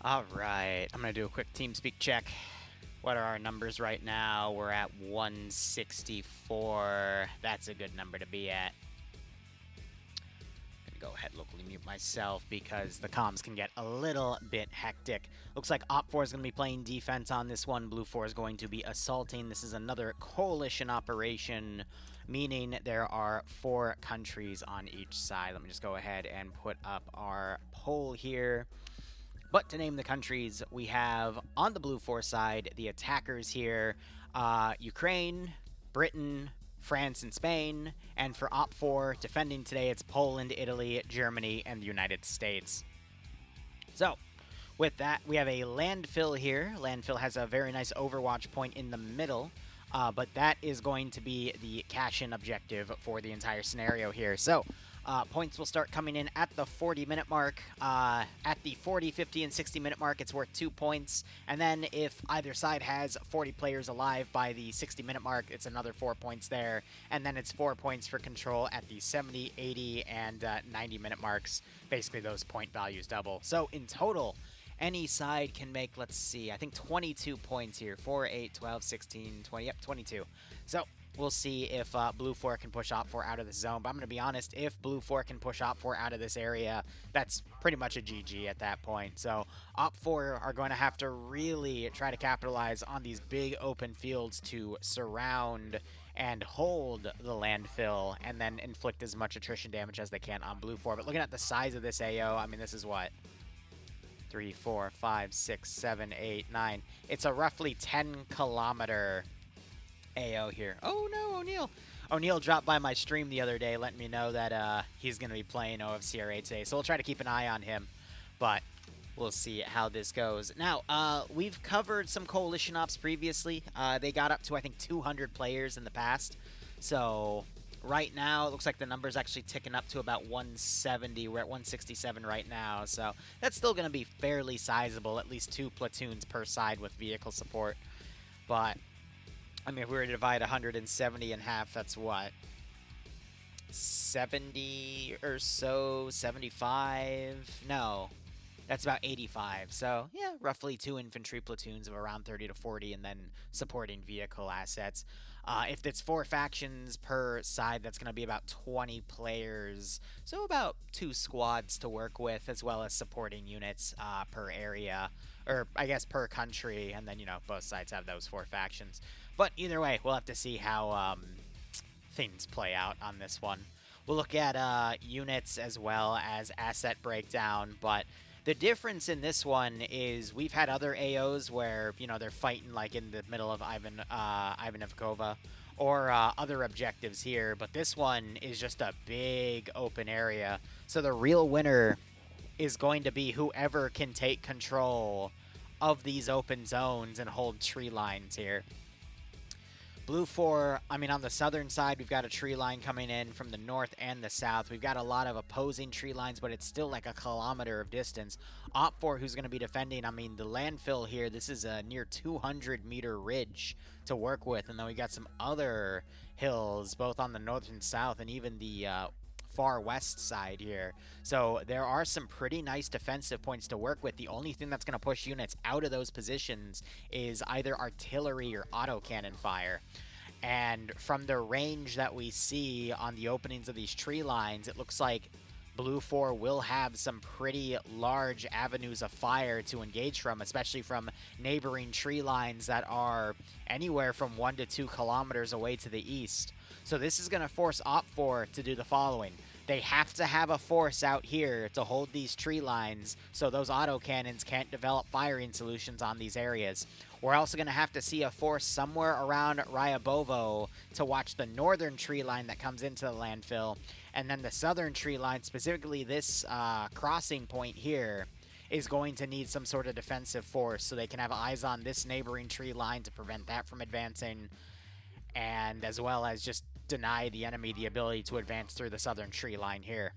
All right, I'm going to do a quick TeamSpeak check. What are our numbers right now? We're at 164. That's a good number to be at. I'm going to go ahead and locally mute myself because the comms can get a little bit hectic. Looks like Op4 is going to be playing defense on this one. Blue 4 is going to be assaulting. This is another coalition operation, meaning there are 4 countries on each side. Let me just go ahead and put up our poll here. But to name the countries, we have on the Blue 4 side, the attackers here, Ukraine, Britain, France, and Spain. And for Op 4, defending today, it's Poland, Italy, Germany, and the United States. So, with that, we have a landfill here. Landfill has a very nice overwatch point in the middle. But that is going to be the cash-in objective for the entire scenario here. So, points will start coming in at the 40-minute mark. At the 40, 50, and 60-minute mark, it's worth 2 points. And then if either side has 40 players alive by the 60-minute mark, it's another 4 points there. And then it's 4 points for control at the 70, 80, and 90-minute marks. Basically, those point values double. So, in total, any side can make, let's see, I think 22 points here. 4, 8, 12, 16, 20, yep, 22. So, we'll see if Blue 4 can push Op 4 out of the zone. But I'm going to be honest, if Blue 4 can push Op 4 out of this area, that's pretty much a GG at that point. So Op 4 are going to have to really try to capitalize on these big open fields to surround and hold the landfill and then inflict as much attrition damage as they can on Blue 4. But looking at the size of this AO, I mean, this is what? 3, 4, 5, 6, 7, 8, 9. It's a roughly 10-kilometer AO here. Oh no, O'Neal. O'Neal dropped by my stream the other day letting me know that he's going to be playing OFCRA today, so we'll try to keep an eye on him, but we'll see how this goes. Now, we've covered some Coalition Ops previously. They got up to, I think, 200 players in the past, so right now it looks like the number's actually ticking up to about 170. We're at 167 right now, so that's still going to be fairly sizable, at least 2 platoons per side with vehicle support, but I mean, if we were to divide 170 in half, that's what? 70 or so? 75? No. That's about 85. So, yeah, roughly 2 infantry platoons of around 30 to 40, and then supporting vehicle assets. If it's 4 factions per side, that's going to be about 20 players. So about 2 squads to work with, as well as supporting units per area. Or, I guess, per country. And then, you know, both sides have those 4 factions. But either way, we'll have to see how things play out on this one. We'll look at units as well as asset breakdown, but the difference in this one is we've had other AOs where, you know, they're fighting like in the middle of Ivanivkova or other objectives here, but this one is just a big open area. So the real winner is going to be whoever can take control of these open zones and hold tree lines here. Blue 4, I mean, on the southern side, we've got a tree line coming in from the north and the south. We've got a lot of opposing tree lines, but it's still like a kilometer of distance. Op 4, who's going to be defending, I mean, the landfill here, this is a near 200-meter ridge to work with. And then we got some other hills, both on the north and south, and even the far west side here. So there are some pretty nice defensive points to work with. The only thing that's going to push units out of those positions is either artillery or autocannon fire. And from the range that we see on the openings of these tree lines, it looks like Blue 4 will have some pretty large avenues of fire to engage from, especially from neighboring tree lines that are anywhere from 1 to 2 kilometers away to the east. So this is going to force Op 4 to do the following. They have to have a force out here to hold these tree lines so those autocannons can't develop firing solutions on these areas. We're also going to have to see a force somewhere around Ryabovo to watch the northern tree line that comes into the landfill. And then the southern tree line, specifically this crossing point here, is going to need some sort of defensive force so they can have eyes on this neighboring tree line to prevent that from advancing, and as well as just deny the enemy the ability to advance through the southern tree line here.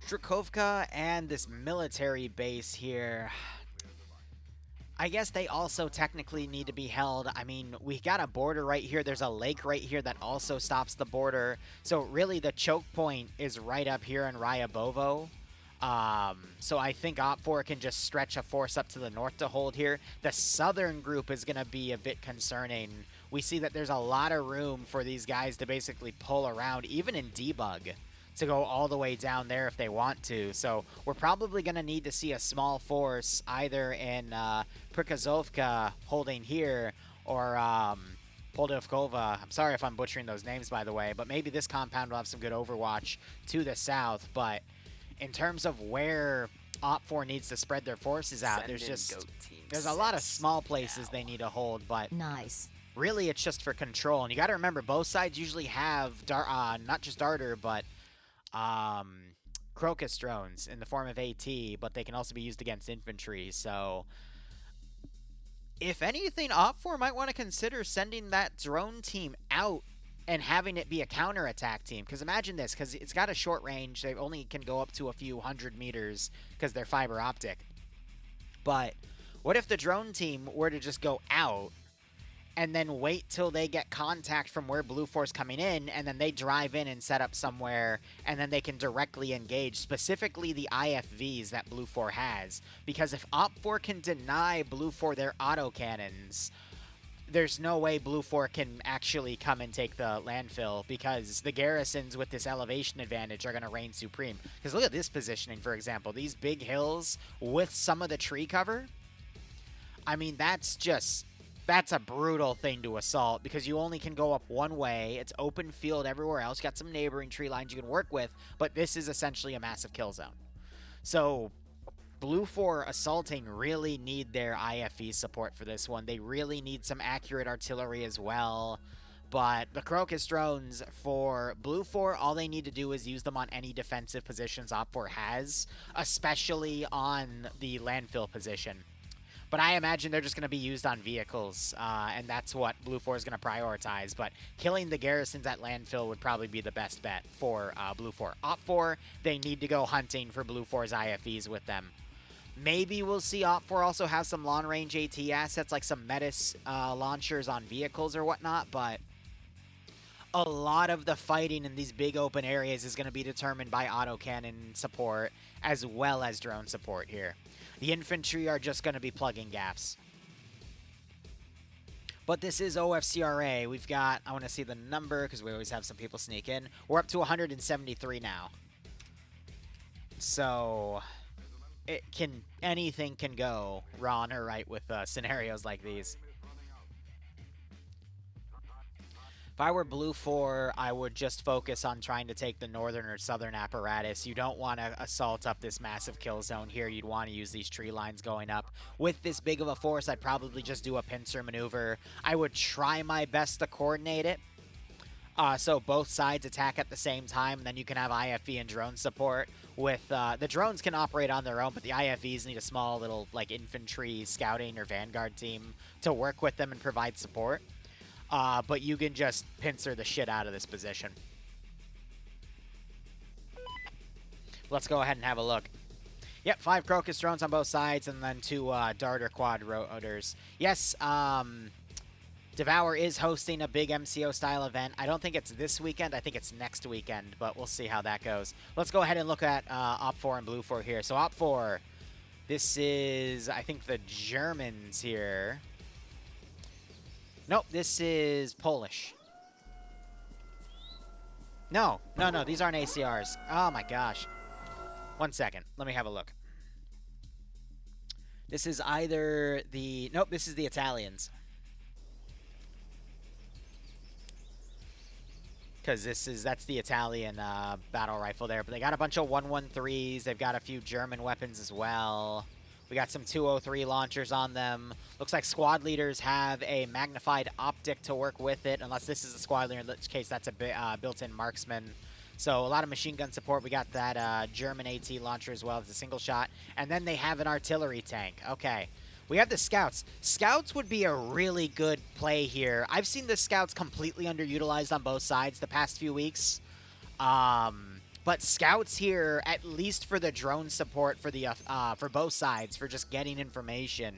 Strakovka and this military base here, I guess they also technically need to be held. I mean, we got a border right here. There's a lake right here that also stops the border. So really the choke point is right up here in Ryabovo. So I think OPFOR can just stretch a force up to the north to hold here. The southern group is going to be a bit concerning. We see that there's a lot of room for these guys to basically pull around, even in debug, to go all the way down there if they want to. So we're probably going to need to see a small force either in Prikazovka holding here or Poldovkova. I'm sorry if I'm butchering those names, by the way, but maybe this compound will have some good overwatch to the south. But in terms of where OPFOR needs to spread their forces out, there's a lot of small places they need to hold, but Nice. really it's just for control. And you got to remember, both sides usually have not just Darter, but Crocus drones in the form of AT, but they can also be used against infantry. So if anything, OPFOR might want to consider sending that drone team out and having it be a counterattack team. Because imagine this, because it's got a short range. They only can go up to a few hundred meters because they're fiber optic. But what if the drone team were to just go out and then wait till they get contact from where Blue Force coming in, and then they drive in and set up somewhere, and then they can directly engage, specifically the IFVs that Blue 4 has. Because if OPFOR can deny Blue 4 their autocannons, there's no way Blue 4 can actually come and take the landfill, because the garrisons with this elevation advantage are going to reign supreme. Because look at this positioning, for example. These big hills with some of the tree cover. I mean, that's a brutal thing to assault, because you only can go up one way. It's open field everywhere else. You got some neighboring tree lines you can work with, but this is essentially a massive kill zone. So Blue 4 assaulting really need their IFE support for this one. They really need some accurate artillery as well. But the Crocus drones for Blue 4, all they need to do is use them on any defensive positions OPFOR has, especially on the landfill position. But I imagine they're just going to be used on vehicles, and that's what Blue 4 is going to prioritize. But killing the garrisons at landfill would probably be the best bet for Blue 4. OPFOR, they need to go hunting for Blue 4's IFEs with them. Maybe we'll see OPFOR also have some long-range AT assets, like some Metis launchers on vehicles or whatnot, but a lot of the fighting in these big open areas is going to be determined by autocannon support as well as drone support here. The infantry are just going to be plugging gaps. But this is OFCRA. We've got, I want to see the number because we always have some people sneak in. We're up to 173 now. So anything can go wrong or right with scenarios like these. If I were Blue 4, I would just focus on trying to take the northern or southern apparatus. You don't want to assault up this massive kill zone here. You'd want to use these tree lines going up. With this big of a force, I'd probably just do a pincer maneuver. I would try my best to coordinate it. So both sides attack at the same time, and then you can have IFE and drone support. With the drones can operate on their own, but the IFEs need a small little like infantry, scouting, or vanguard team to work with them and provide support. But you can just pincer the shit out of this position. Let's go ahead and have a look. Yep, 5 Crocus drones on both sides, and then 2 Darter quad rotors. Yes, Devour is hosting a big MCO-style event. I don't think it's this weekend. I think it's next weekend, but we'll see how that goes. Let's go ahead and look at OPFOR and Blue 4 here. So OPFOR, this is, I think, the Germans here. Nope, this is Polish. No, these aren't ACRs. Oh my gosh. 1 second, let me have a look. This is either the... Nope, this is the Italians. Because that's the Italian battle rifle there. But they got a bunch of 113s. They've got a few German weapons as well. We got some 203 launchers on them. Looks like squad leaders have a magnified optic to work with it, unless this is a squad leader, in which case that's a built-in marksman. So a lot of machine gun support. We got that German AT launcher as well as a single shot. And then they have an artillery tank. Okay. We have the scouts. Scouts would be a really good play here. I've seen the scouts completely underutilized on both sides the past few weeks. But scouts here, at least for the drone support for the for both sides, for just getting information,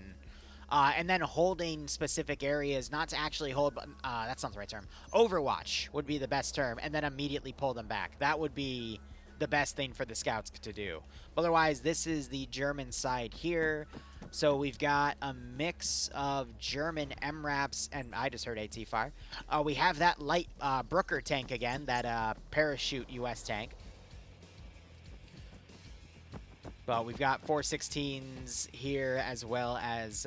and then holding specific areas, not to actually hold, that's not the right term. Overwatch would be the best term, and then immediately pull them back. That would be the best thing for the scouts to do. Otherwise, this is the German side here. So we've got a mix of German MRAPs, and I just heard AT fire. We have that light Brooker tank again, that parachute US tank. But we've got 416s here, as well as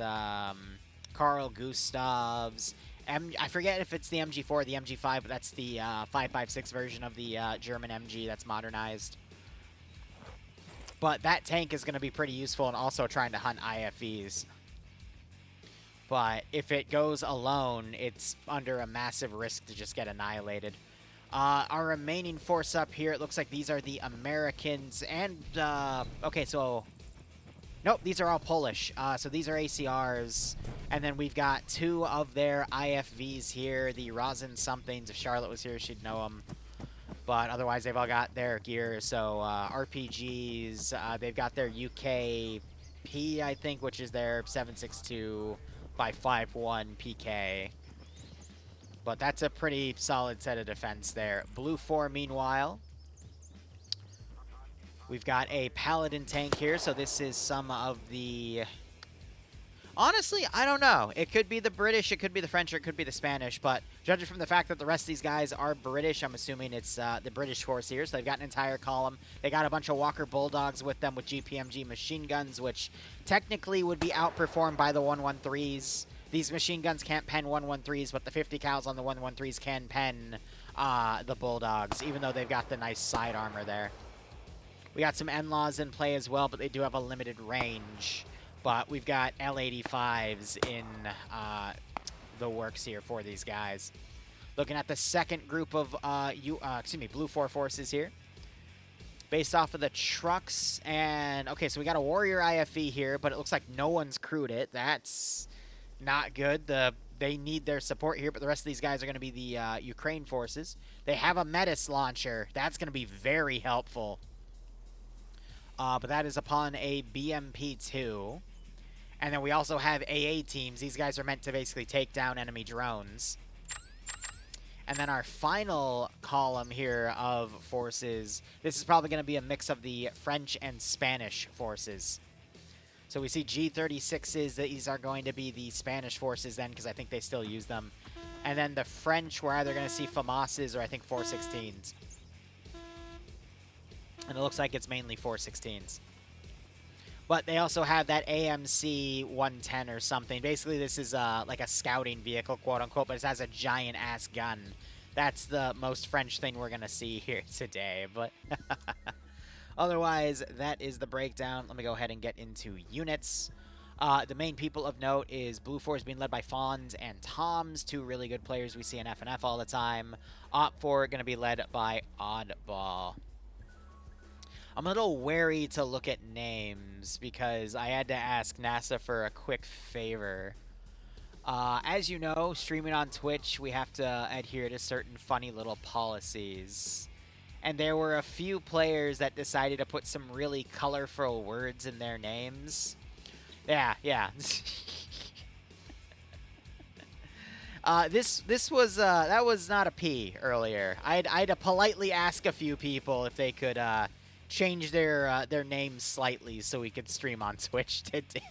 Carl Gustavs. I forget if it's the MG4 or the MG5, but that's the 5.56 version of the German MG that's modernized. But that tank is going to be pretty useful in also trying to hunt IFVs. But if it goes alone, it's under a massive risk to just get annihilated. Our remaining force up here, it looks like these are the Americans and, okay, so, nope, these are all Polish. So these are ACRs, and then we've got 2 of their IFVs here, the Rosin somethings. If Charlotte was here, she'd know them. But otherwise, they've all got their gear, so RPGs, they've got their UKP, I think, which is their 7.62 by 5.1 PK. But that's a pretty solid set of defense there. Blue 4, meanwhile. We've got a Paladin tank here, so this is some of the... Honestly, I don't know. It could be the British, it could be the French, or it could be the Spanish, but judging from the fact that the rest of these guys are British, I'm assuming it's the British force here, so they've got an entire column. They got a bunch of Walker Bulldogs with them with GPMG machine guns, which technically would be outperformed by the 113s. These machine guns can't pen 113s, but the 50 cals on the 113s can pen the Bulldogs, even though they've got the nice side armor there. We got some NLAWs in play as well, but they do have a limited range. But we've got L85s in the works here for these guys. Looking at the second group of Blue 4 forces here. Based off of the trucks and... Okay, so we got a Warrior IFE here, but it looks like no one's crewed it. That's not good. They need their support here, but the rest of these guys are going to be the Ukraine forces. They have a Metis launcher. That's going to be very helpful. But that is upon a BMP-2. And then we also have AA teams. These guys are meant to basically take down enemy drones. And then our final column here of forces, this is probably going to be a mix of the French and Spanish forces. So we see G36s, these are going to be the Spanish forces then, because I think they still use them. And then the French, we're either going to see FAMASs or I think 416s. And it looks like it's mainly 416s. But they also have that AMC 110 or something. Basically, this is like a scouting vehicle, quote-unquote, but it has a giant-ass gun. That's the most French thing we're going to see here today. But otherwise, that is the breakdown. Let me go ahead and get into units. The main people of note is Blue 4 is being led by Fawns and Toms, 2 really good players we see in FNF all the time. Op 4 going to be led by Oddball. I'm a little wary to look at names because I had to ask NASA for a quick favor. As you know, streaming on Twitch, we have to adhere to certain funny little policies. And there were a few players that decided to put some really colorful words in their names. Yeah. This was that was not a P earlier. I had to politely ask a few people if they could change their names slightly so we could stream on Twitch today.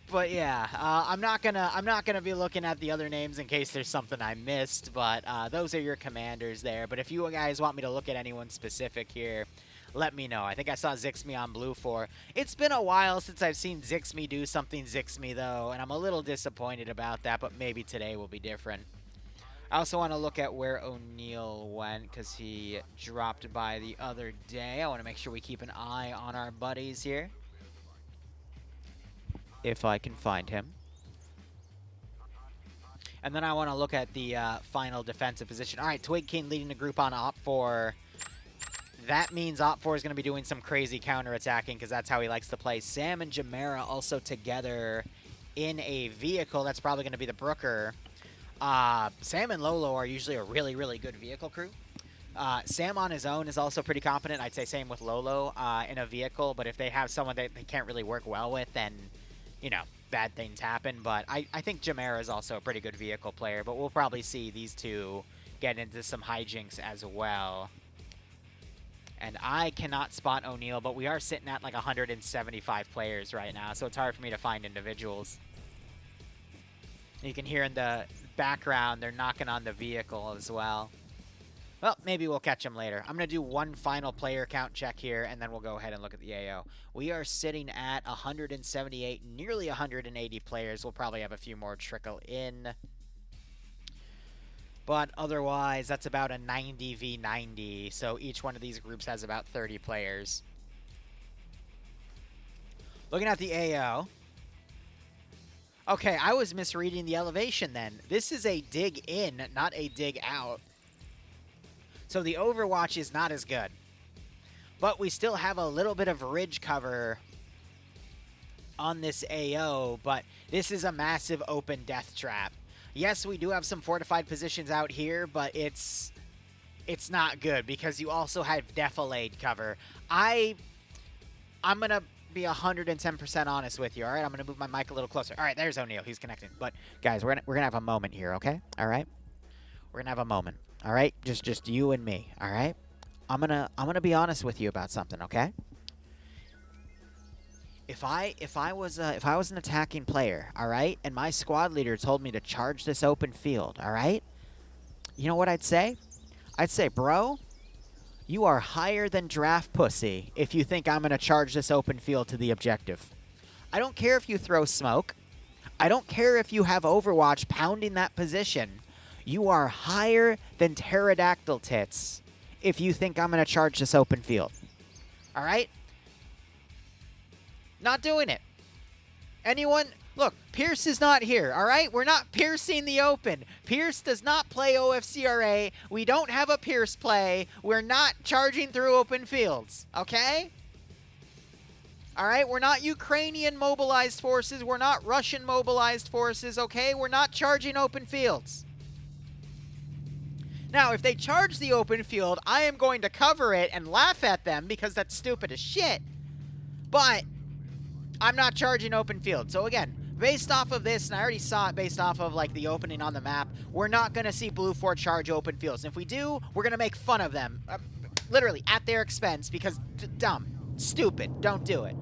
But yeah, I'm not gonna be looking at the other names in case there's something I missed. But those are your commanders there. But if you guys want me to look at anyone specific here, let me know. I think I saw Zixme on Blue 4. It's been a while since I've seen Zixme do something Zixme though, and I'm a little disappointed about that. But maybe today will be different. I also want to look at where O'Neal went because he dropped by the other day. I want to make sure we keep an eye on our buddies here. If I can find him. And then I want to look at the final defensive position. All right, Twig King leading the group on Op 4. That means Op 4 is going to be doing some crazy counterattacking because that's how he likes to play. Sam and Jamera also together in a vehicle. That's probably going to be the Brooker. Sam and Lolo are usually a really, really good vehicle crew. Sam on his own is also pretty competent. I'd say same with Lolo in a vehicle. But if they have someone that they can't really work well with, then, you know, bad things happen. But I think Jamera is also a pretty good vehicle player. But we'll probably see these two get into some hijinks as well. And I cannot spot O'Neal, but we are sitting at like 175 players right now, so it's hard for me to find individuals. You can hear in the background they're knocking on the vehicle as well. Well, maybe we'll catch them later. I'm going to do one final player count check here, and then we'll go ahead and look at the AO. We are sitting at 178, nearly 180 players. We'll probably have a few more trickle in. But otherwise, that's about a 90v90, so each one of these groups has about 30 players. Looking at the AO. Okay, I was misreading the elevation then. This is a dig in, not a dig out. So the Overwatch is not as good. But we still have a little bit of ridge cover on this AO, but this is a massive open death trap. Yes, we do have some fortified positions out here, but it's not good because you also have defilade cover. I'm going to be 110% honest with you, all right? I'm going to move my mic a little closer. All right, there's O'Neal. He's connecting. But, guys, we're gonna have a moment here, okay? All right? We're going to have a moment, all right? Just you and me, all right? I'm gonna be honest with you about something, okay? If I was an attacking player, all right, and my squad leader told me to charge this open field, all right, you know what I'd say? I'd say, bro, you are higher than draft pussy if you think I'm gonna charge this open field to the objective. I don't care if you throw smoke. I don't care if you have Overwatch pounding that position. You are higher than pterodactyl tits if you think I'm gonna charge this open field. All right? Not doing it. Anyone? Look, Pierce is not here, all right? We're not piercing the open. Pierce does not play OFCRA. We don't have a Pierce play. We're not charging through open fields, okay? All right? We're not Ukrainian mobilized forces. We're not Russian mobilized forces, okay? We're not charging open fields. Now, if they charge the open field, I am going to cover it and laugh at them because that's stupid as shit. But I'm not charging open field. So again, based off of this, and I already saw it based off of like the opening on the map, we're not going to see Blue 4 charge open fields. And if we do, we're going to make fun of them. Literally, at their expense, because dumb, stupid, don't do it.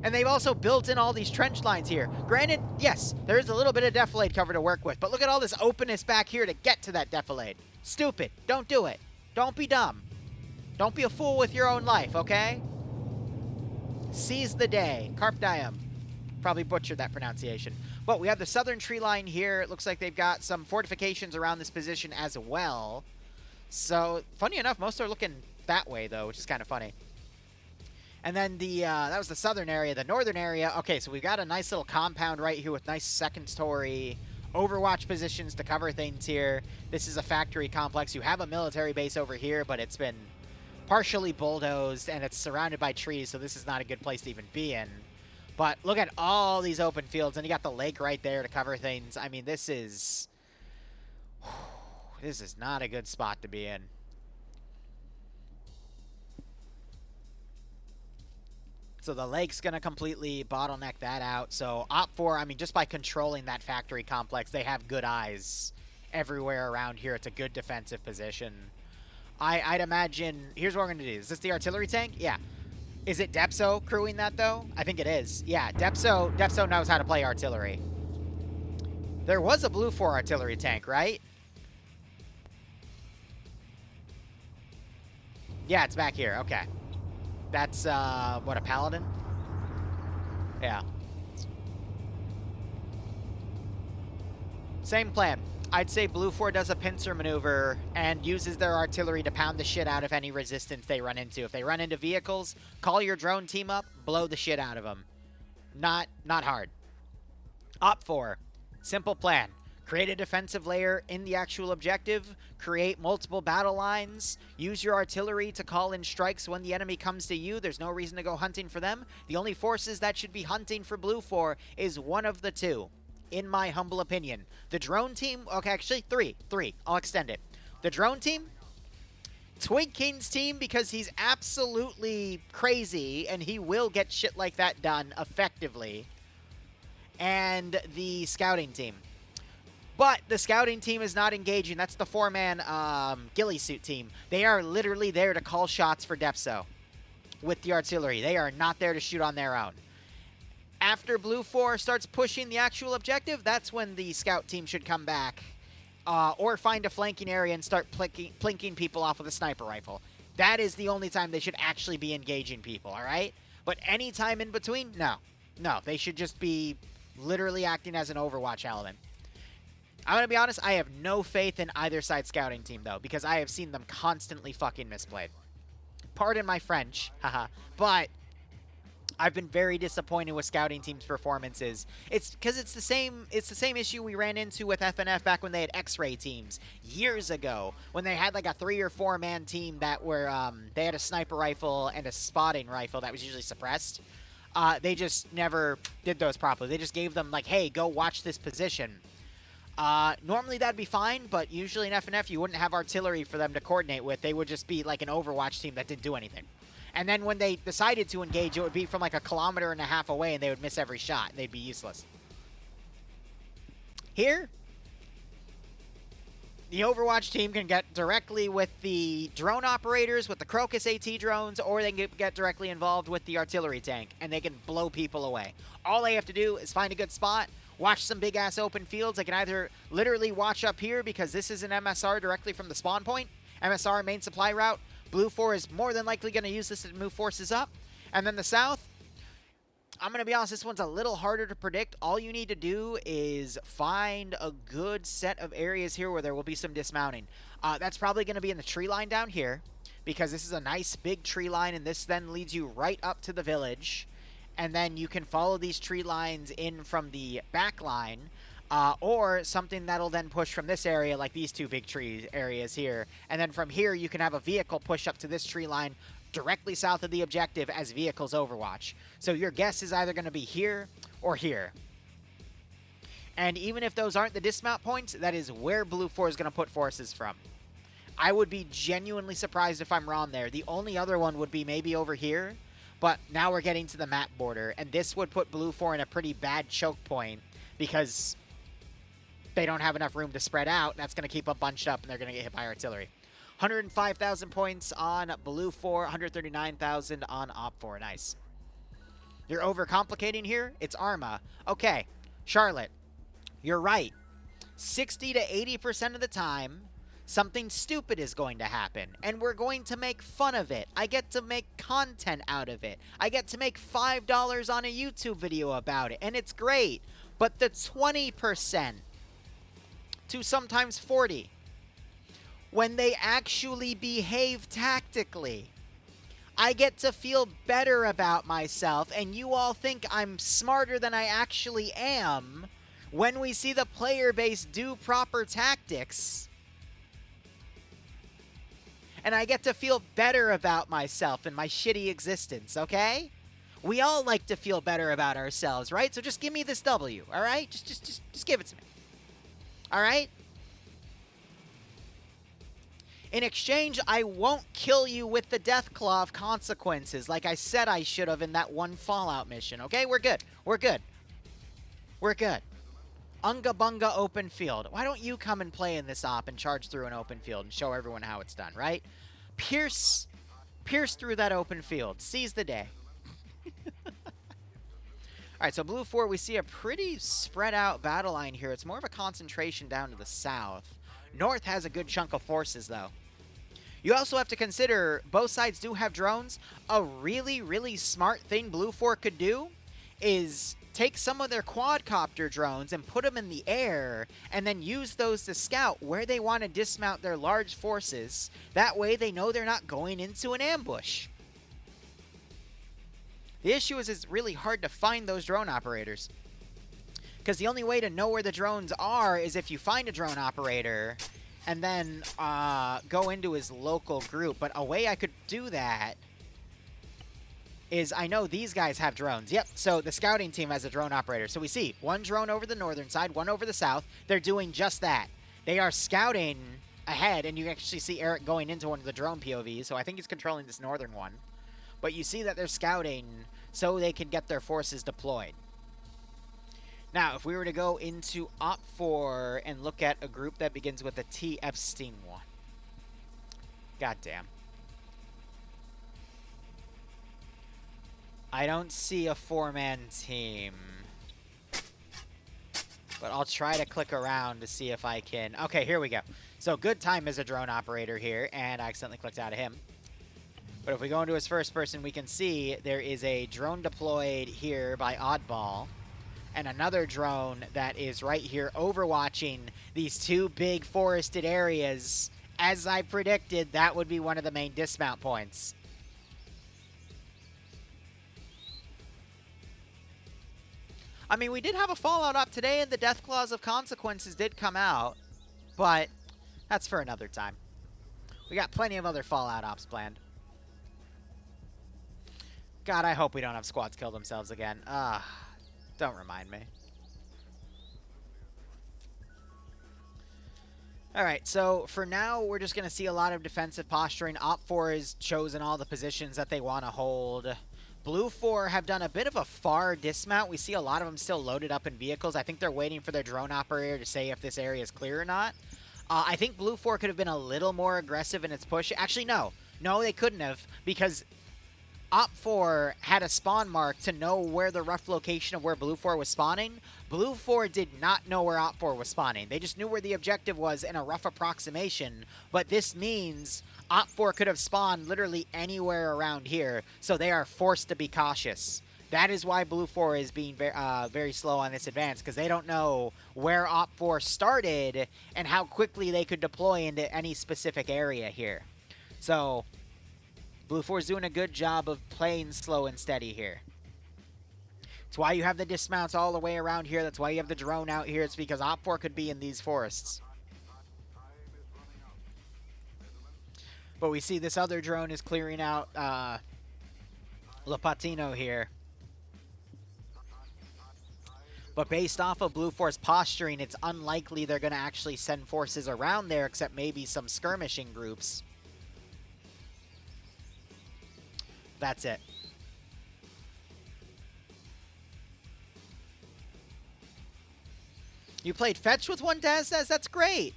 And they've also built in all these trench lines here. Granted, yes, there is a little bit of defilade cover to work with, but look at all this openness back here to get to that defilade. Stupid, don't do it. Don't be dumb. Don't be a fool with your own life, okay? Seize the day. Carpe diem. Probably butchered that pronunciation. But we have the southern tree line here. It looks like they've got some fortifications around this position as well. So, funny enough, most are looking that way, though, which is kind of funny. And then that was the southern area. The northern area, okay, so we've got a nice little compound right here with nice second-story Overwatch positions to cover things here. This is a factory complex. You have a military base over here, but it's been partially bulldozed, and it's surrounded by trees, so this is not a good place to even be in. But look at all these open fields, and you got the lake right there to cover things. I mean, this is not a good spot to be in. So the lake's going to completely bottleneck that out. So OFCRA, I mean, just by controlling that factory complex, they have good eyes everywhere around here. It's a good defensive position. I'd imagine, here's what we're going to do. Is this the artillery tank? Yeah. Is it Depso crewing that, though? I think it is. Yeah, Depso knows how to play artillery. There was a Blue 4 artillery tank, right? Yeah, it's back here. Okay. That's, what, a Paladin? Yeah. Same plan. I'd say Blue 4 does a pincer maneuver and uses their artillery to pound the shit out of any resistance they run into. If they run into vehicles, call your drone team up, blow the shit out of them. Not hard. OFCRA, simple plan. Create a defensive layer in the actual objective, create multiple battle lines, use your artillery to call in strikes when the enemy comes to you. There's no reason to go hunting for them. The only forces that should be hunting for Blue 4 is one of the two. In my humble opinion. The drone team, okay, actually three. I'll extend it. The drone team, Twig King's team, because he's absolutely crazy and he will get shit like that done effectively. And the scouting team. But the scouting team is not engaging. That's the 4-man ghillie suit team. They are literally there to call shots for Depso with the artillery. They are not there to shoot on their own. After Blue 4 starts pushing the actual objective, that's when the scout team should come back or find a flanking area and start plinking people off with a sniper rifle. That is the only time they should actually be engaging people, all right? But any time in between, no. No, they should just be literally acting as an Overwatch element. I'm going to be honest, I have no faith in either side scouting team, though, because I have seen them constantly fucking misplayed. Pardon my French, haha, but I've been very disappointed with scouting team's performances. It's because it's the same issue we ran into with FNF back when they had X-ray teams years ago, when they had like a 3 or 4 man team that were they had a sniper rifle and a spotting rifle that was usually suppressed. They just never did those properly. They just gave them like, hey, go watch this position. Normally that'd be fine, but usually in FNF you wouldn't have artillery for them to coordinate with. They would just be like an Overwatch team that didn't do anything. And then when they decided to engage, it would be from like 1.5 kilometers away, and they would miss every shot. They'd be useless. Here, the Overwatch team can get directly with the drone operators, with the Crocus AT drones, or they can get directly involved with the artillery tank, and they can blow people away. All they have to do is find a good spot, watch some big-ass open fields. They can either literally watch up here, because this is an MSR directly from the spawn point, MSR main supply route. Blue 4 is more than likely going to use this to move forces up. And then the south, I'm going to be honest, this one's a little harder to predict. All you need to do is find a good set of areas here where there will be some dismounting. That's probably going to be in the tree line down here, because this is a nice big tree line, and this then leads you right up to the village. And then you can follow these tree lines in from the back line. Or something that'll then push from this area, like these 2 big tree areas here. And then from here, you can have a vehicle push up to this tree line directly south of the objective as vehicles Overwatch. So your guess is either going to be here or here. And even if those aren't the dismount points, that is where Blue 4 is going to put forces from. I would be genuinely surprised if I'm wrong there. The only other one would be maybe over here. But now we're getting to the map border. And this would put Blue 4 in a pretty bad choke point, because they don't have enough room to spread out. That's going to keep them bunched up, and they're going to get hit by artillery. 105,000 points on Blue 4, 139,000 on Op 4. Nice. You're overcomplicating here? It's Arma. Okay, Charlotte, you're right. 60 to 80% of the time, something stupid is going to happen, and we're going to make fun of it. I get to make content out of it. I get to make $5 on a YouTube video about it, and it's great. But the 20%, to sometimes 40, when they actually behave tactically, I get to feel better about myself, and you all think I'm smarter than I actually am when we see the player base do proper tactics. And I get to feel better about myself and my shitty existence, okay? We all like to feel better about ourselves, right? So just give me this W, all right? Just give it to me. All right? In exchange, I won't kill you with the Deathclaw of consequences like I said I should have in that one Fallout mission, okay? We're good. We're good. We're good. Unga Bunga open field. Why don't you come and play in this op and charge through an open field and show everyone how it's done, right? Pierce through that open field. Seize the day. All right, so Blue 4, we see a pretty spread out battle line here. It's more of a concentration down to the south. North has a good chunk of forces, though. You also have to consider both sides do have drones. A really, really smart thing Blue 4 could do is take some of their quadcopter drones and put them in the air, and then use those to scout where they want to dismount their large forces. That way they know they're not going into an ambush. The issue is it's really hard to find those drone operators, because the only way to know where the drones are is if you find a drone operator and then go into his local group. But a way I could do that is, I know these guys have drones. Yep, so the scouting team has a drone operator. So we see one drone over the northern side, one over the south. They're doing just that. They are scouting ahead, and you actually see Eric going into one of the drone POVs, so I think he's controlling this northern one. But you see that they're scouting so they can get their forces deployed. Now, if we were to go into OFCRA and look at a group that begins with a T Epstein one. Goddamn. I don't see a 4-man team. But I'll try to click around to see if I can... Okay, here we go. So, Good Time is a drone operator here, and I accidentally clicked out of him. But if we go into his first person, we can see there is a drone deployed here by Oddball, and another drone that is right here overwatching these two big forested areas. As I predicted, that would be one of the main dismount points. I mean, we did have a Fallout up today, and the Death Clause of Consequences did come out, but that's for another time. We got plenty of other Fallout ops planned. God, I hope we don't have squads kill themselves again. Don't remind me. Alright, so for now, we're just going to see a lot of defensive posturing. OPFOR has chosen all the positions that they want to hold. Blue 4 have done a bit of a far dismount. We see a lot of them still loaded up in vehicles. I think they're waiting for their drone operator to say if this area is clear or not. I think Blue 4 could have been a little more aggressive in its push. Actually, no. No, they couldn't have, because OPFOR had a spawn mark to know where the rough location of where Blue 4 was spawning. Blue 4 did not know where OPFOR was spawning. They just knew where the objective was in a rough approximation. But this means OPFOR could have spawned literally anywhere around here, so they are forced to be cautious. That is why Blue 4 is being very slow on this advance, because they don't know where OPFOR started and how quickly they could deploy into any specific area here. So Blue 4 is doing a good job of playing slow and steady here. It's why you have the dismounts all the way around here. That's why you have the drone out here. It's because OPFOR could be in these forests. But we see this other drone is clearing out Lapatino here. But based off of Blue 4's posturing, it's unlikely they're going to actually send forces around there, except maybe some skirmishing groups. That's it. You played fetch with one, Daz says? That's great.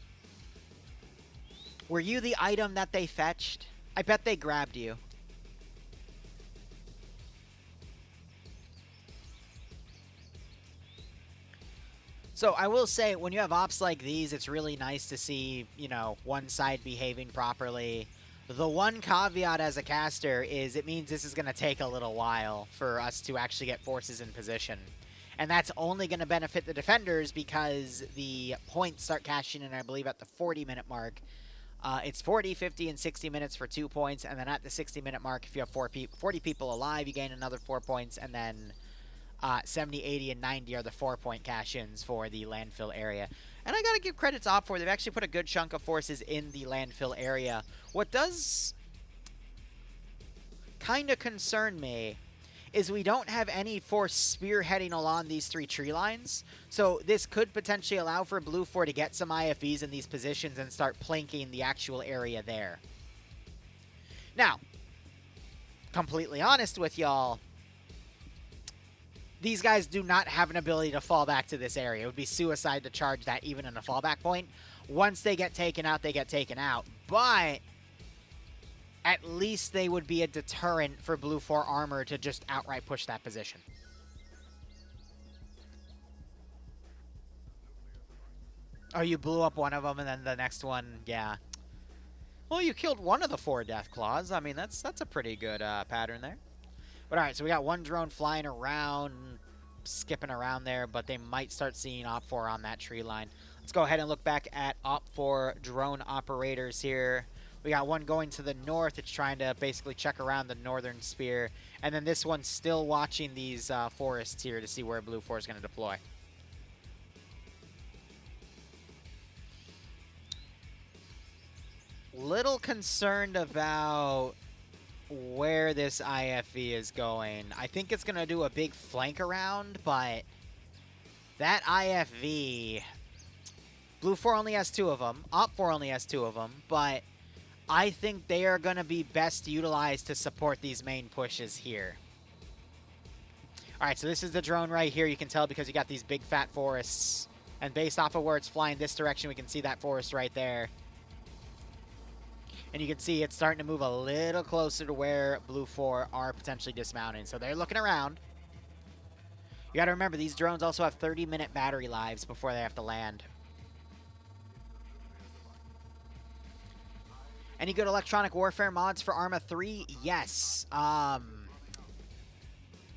Were you the item that they fetched? I bet they grabbed you. So I will say, when you have ops like these, it's really nice to see, you know, one side behaving properly. The one caveat as a caster is it means this is going to take a little while for us to actually get forces in position. And that's only going to benefit the defenders because the points start cashing in, I believe, at the 40-minute mark. It's 40, 50, and 60 minutes for 2 points, and then at the 60-minute mark, if you have 40 people alive, you gain another 4 points, and then 70, 80, and 90 are the 4-point cash-ins for the landfill area. And I gotta give credit to OPFOR. They've actually put a good chunk of forces in the landfill area. What does kind of concern me is we don't have any force spearheading along these 3 tree lines. So this could potentially allow for Blue 4 to get some IFVs in these positions and start planking the actual area there. Now, completely honest with y'all, these guys do not have an ability to fall back to this area. It would be suicide to charge that even in a fallback point. Once they get taken out, they get taken out. But at least they would be a deterrent for Blue 4 armor to just outright push that position. Oh, you blew up one of them, and then the next one, yeah. Well, you killed one of the 4 Death Claws. I mean, that's a pretty good pattern there. But all right, so we got one drone flying around, skipping around there, but they might start seeing OPFOR on that tree line. Let's go ahead and look back at OPFOR drone operators here. We got one going to the north. It's trying to basically check around the northern spear. And then this one's still watching these forests here to see where Blue 4 is going to deploy. Little concerned about where this IFV is going. I think it's going to do a big flank around, but that IFV... Blue 4 only has 2 of them. OPFOR only has 2 of them, but I think they are going to be best utilized to support these main pushes here. All right, so this is the drone right here. You can tell because you got these big fat forests. And based off of where it's flying this direction, we can see that forest right there. And you can see it's starting to move a little closer to where Blue 4 are potentially dismounting. So they're looking around. You got to remember, these drones also have 30-minute battery lives before they have to land. Any good electronic warfare mods for Arma 3? Yes.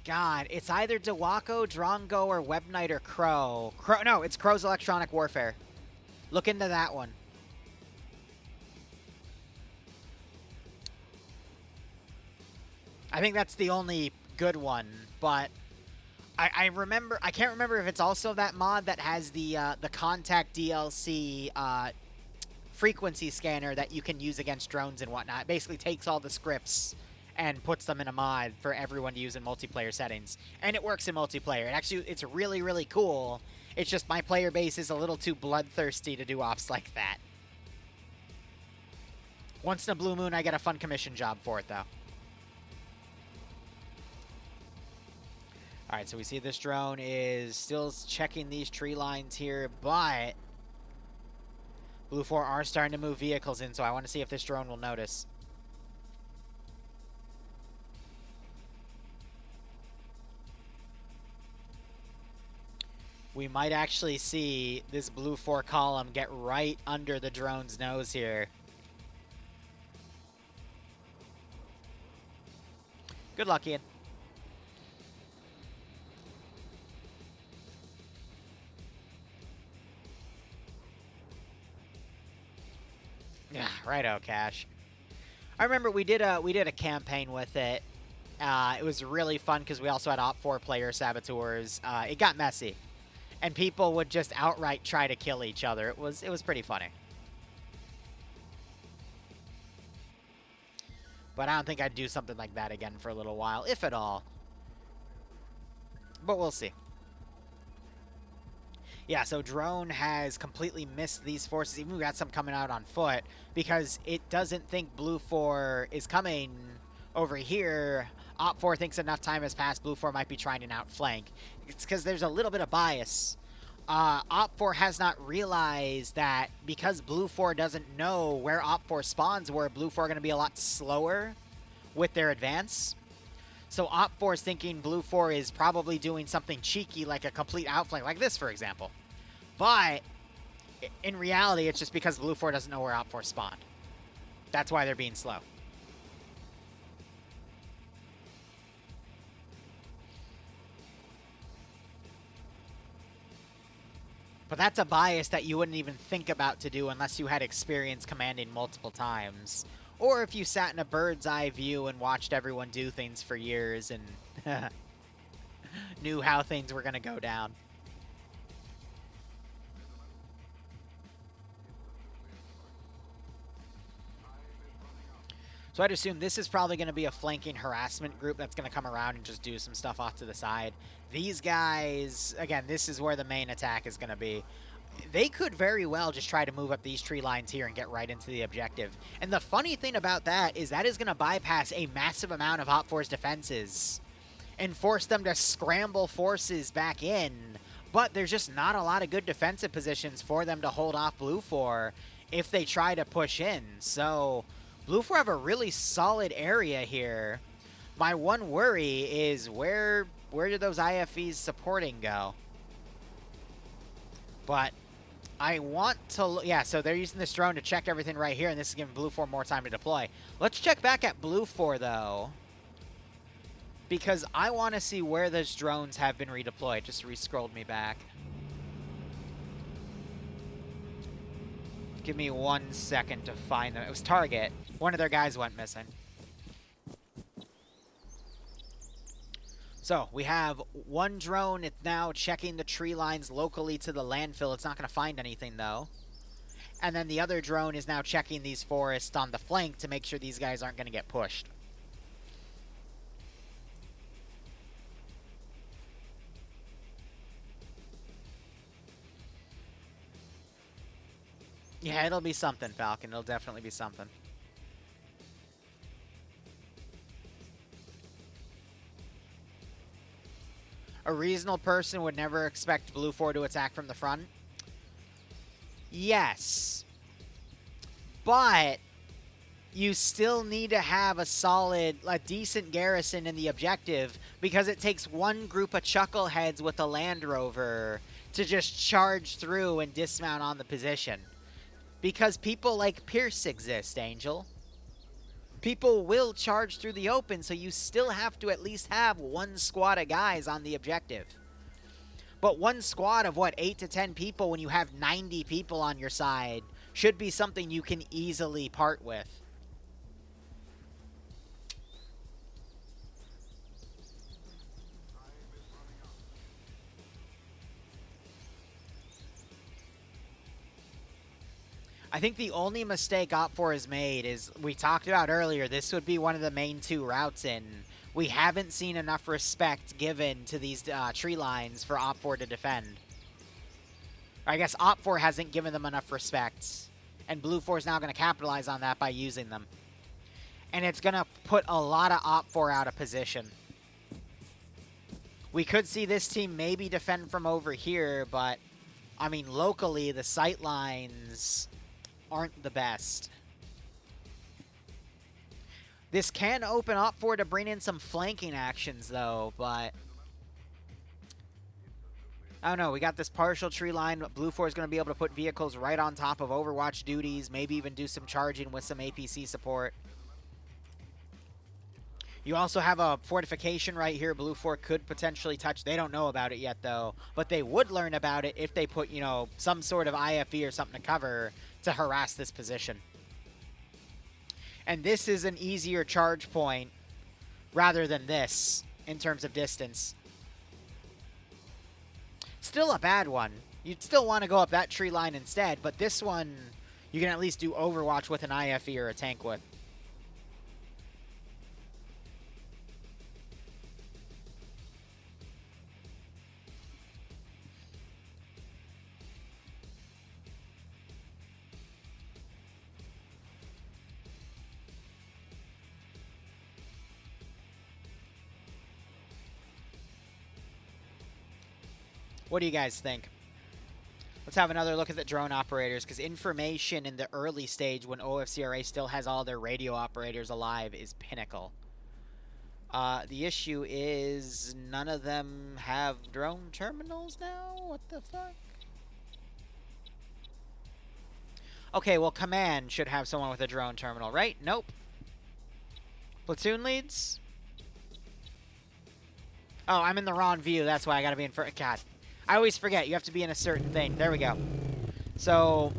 God, it's either Dewako, Drongo, or Web Knight or Crow. No, it's Crow's electronic warfare. Look into that one. I think that's the only good one, but I can't remember if it's also that mod that has the Contact DLC frequency scanner that you can use against drones and whatnot. It basically takes all the scripts and puts them in a mod for everyone to use in multiplayer settings. And it works in multiplayer. It's really, really cool. It's just my player base is a little too bloodthirsty to do ops like that. Once in a blue moon, I get a fun commission job for it, though. All right, so we see this drone is still checking these tree lines here, but Blue 4 are starting to move vehicles in, so I want to see if this drone will notice. We might actually see this Blue 4 column get right under the drone's nose here. Good luck, Ian. Yeah, righto, Cash. I remember we did a campaign with it. It was really fun because we also had Op4 player saboteurs. It got messy, and people would just outright try to kill each other. It was pretty funny. But I don't think I'd do something like that again for a little while, if at all. But we'll see. Yeah, so drone has completely missed these forces. Even we got some coming out on foot because it doesn't think Blue 4 is coming over here. Op 4 thinks enough time has passed. Blue 4 might be trying to outflank. It's because there's a little bit of bias. Op 4 has not realized that because Blue 4 doesn't know where Op 4 spawns, where Blue 4 are going to be a lot slower with their advance. So Op 4 is thinking Blue 4 is probably doing something cheeky like a complete outflank, like this, for example. But in reality, it's just because Blue 4 doesn't know where Op 4 spawned. That's why they're being slow. But that's a bias that you wouldn't even think about to do unless you had experience commanding multiple times. Or if you sat in a bird's eye view and watched everyone do things for years and knew how things were going to go down. So I'd assume this is probably going to be a flanking harassment group that's going to come around and just do some stuff off to the side. These guys, again, this is where the main attack is going to be. They could very well just try to move up these tree lines here and get right into the objective. And the funny thing about that is going to bypass a massive amount of Op 4's defenses and force them to scramble forces back in. But there's just not a lot of good defensive positions for them to hold off Blue 4 if they try to push in. So Blue 4 have a really solid area here. My one worry is where do those IFEs supporting go? But I want to... Yeah, so they're using this drone to check everything right here, and this is giving Blue 4 more time to deploy. Let's check back at Blue 4, though, because I want to see where those drones have been redeployed. Just re-scrolled me back. Give me 1 second to find them. It was Target. One of their guys went missing. So we have one drone. It's now checking the tree lines locally to the landfill. It's not going to find anything, though. And then the other drone is now checking these forests on the flank to make sure these guys aren't going to get pushed. Yeah, it'll be something, Falcon. It'll definitely be something. A reasonable person would never expect Blue 4 to attack from the front. Yes. But you still need to have a decent garrison in the objective, because it takes one group of chuckleheads with a Land Rover to just charge through and dismount on the position. Because people like Pierce exist, Angel. People will charge through the open, so you still have to at least have one squad of guys on the objective. But one squad of, what, 8 to 10 people when you have 90 people on your side should be something you can easily part with. I think the only mistake OPFOR has made is, we talked about earlier, this would be one of the main 2 routes in. We haven't seen enough respect given to these tree lines for OPFOR to defend. Or I guess OPFOR hasn't given them enough respect, and Blue 4 is now going to capitalize on that by using them. And it's going to put a lot of OPFOR out of position. We could see this team maybe defend from over here, but, I mean, locally, the sight lines aren't the best. This can open up for to bring in some flanking actions, though, but I don't know. We got this partial tree line. Blue 4 is going to be able to put vehicles right on top of Overwatch duties, maybe even do some charging with some APC support. You also have a fortification right here. Blue 4 could potentially touch. They don't know about it yet, though, but they would learn about it if they put, you know, some sort of IFE or something to cover to harass this position. And this is an easier charge point rather than this in terms of distance. Still a bad one. You'd still want to go up that tree line instead, but this one you can at least do Overwatch with an IFE or a tank with. What do you guys think? Let's have another look at the drone operators, because information in the early stage when OFCRA still has all their radio operators alive is pinnacle. The issue is none of them have drone terminals now? What the fuck? Okay, well, Command should have someone with a drone terminal, right? Nope. Platoon leads? Oh, I'm in the wrong view. That's why I gotta be in front. God. I always forget. You have to be in a certain thing. There we go. So,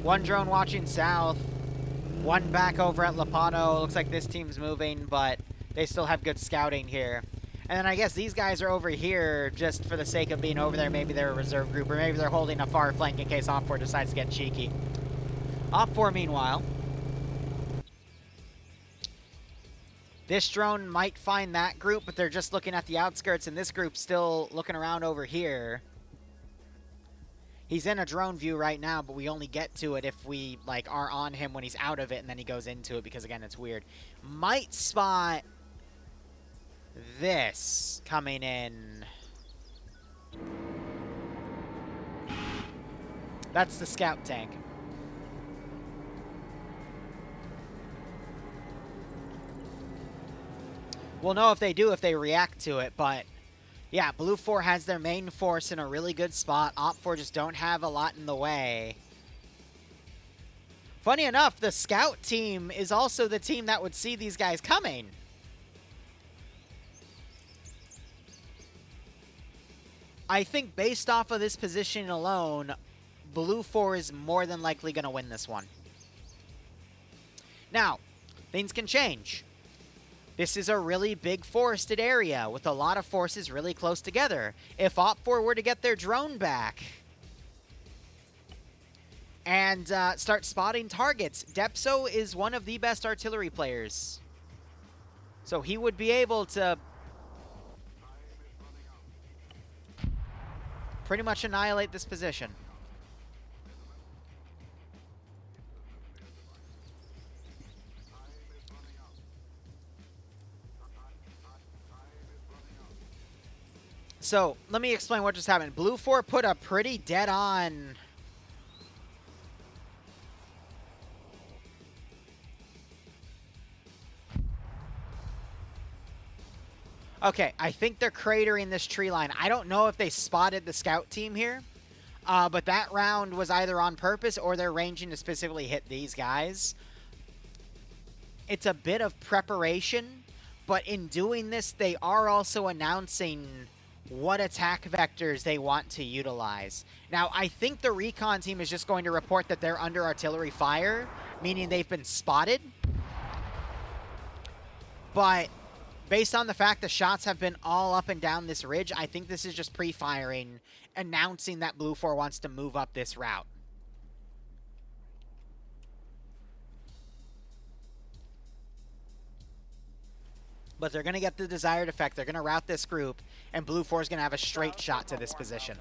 one drone watching south, one back over at Lapano. Looks like this team's moving, but they still have good scouting here. And then I guess these guys are over here just for the sake of being over there. Maybe they're a reserve group, or maybe they're holding a far flank in case OPFOR decides to get cheeky. OPFOR, meanwhile, this drone might find that group, but they're just looking at the outskirts, and this group's still looking around over here. He's in a drone view right now, but we only get to it if we, like, are on him when he's out of it, and then he goes into it, because, again, it's weird. Might spot this coming in. That's the scout tank. We'll know if they do, if they react to it, but yeah, Blue 4 has their main force in a really good spot. OPFOR just don't have a lot in the way. Funny enough, the scout team is also the team that would see these guys coming. I think based off of this position alone, Blue 4 is more than likely going to win this one. Now, things can change. This is a really big forested area with a lot of forces really close together. If OPFOR were to get their drone back and start spotting targets, Depso is one of the best artillery players. So he would be able to pretty much annihilate this position. So, let me explain what just happened. Blue 4 put a pretty dead-on... Okay, I think they're cratering this tree line. I don't know if they spotted the scout team here, but that round was either on purpose or they're ranging to specifically hit these guys. It's a bit of preparation, but in doing this, they are also announcing what attack vectors they want to utilize. Now, I think the recon team is just going to report that they're under artillery fire, meaning they've been spotted. But based on the fact the shots have been all up and down this ridge, I think this is just pre-firing, announcing that Blue 4 wants to move up this route. But they're going to get the desired effect. They're going to route this group, and Blue 4 is going to have a straight shot to this position.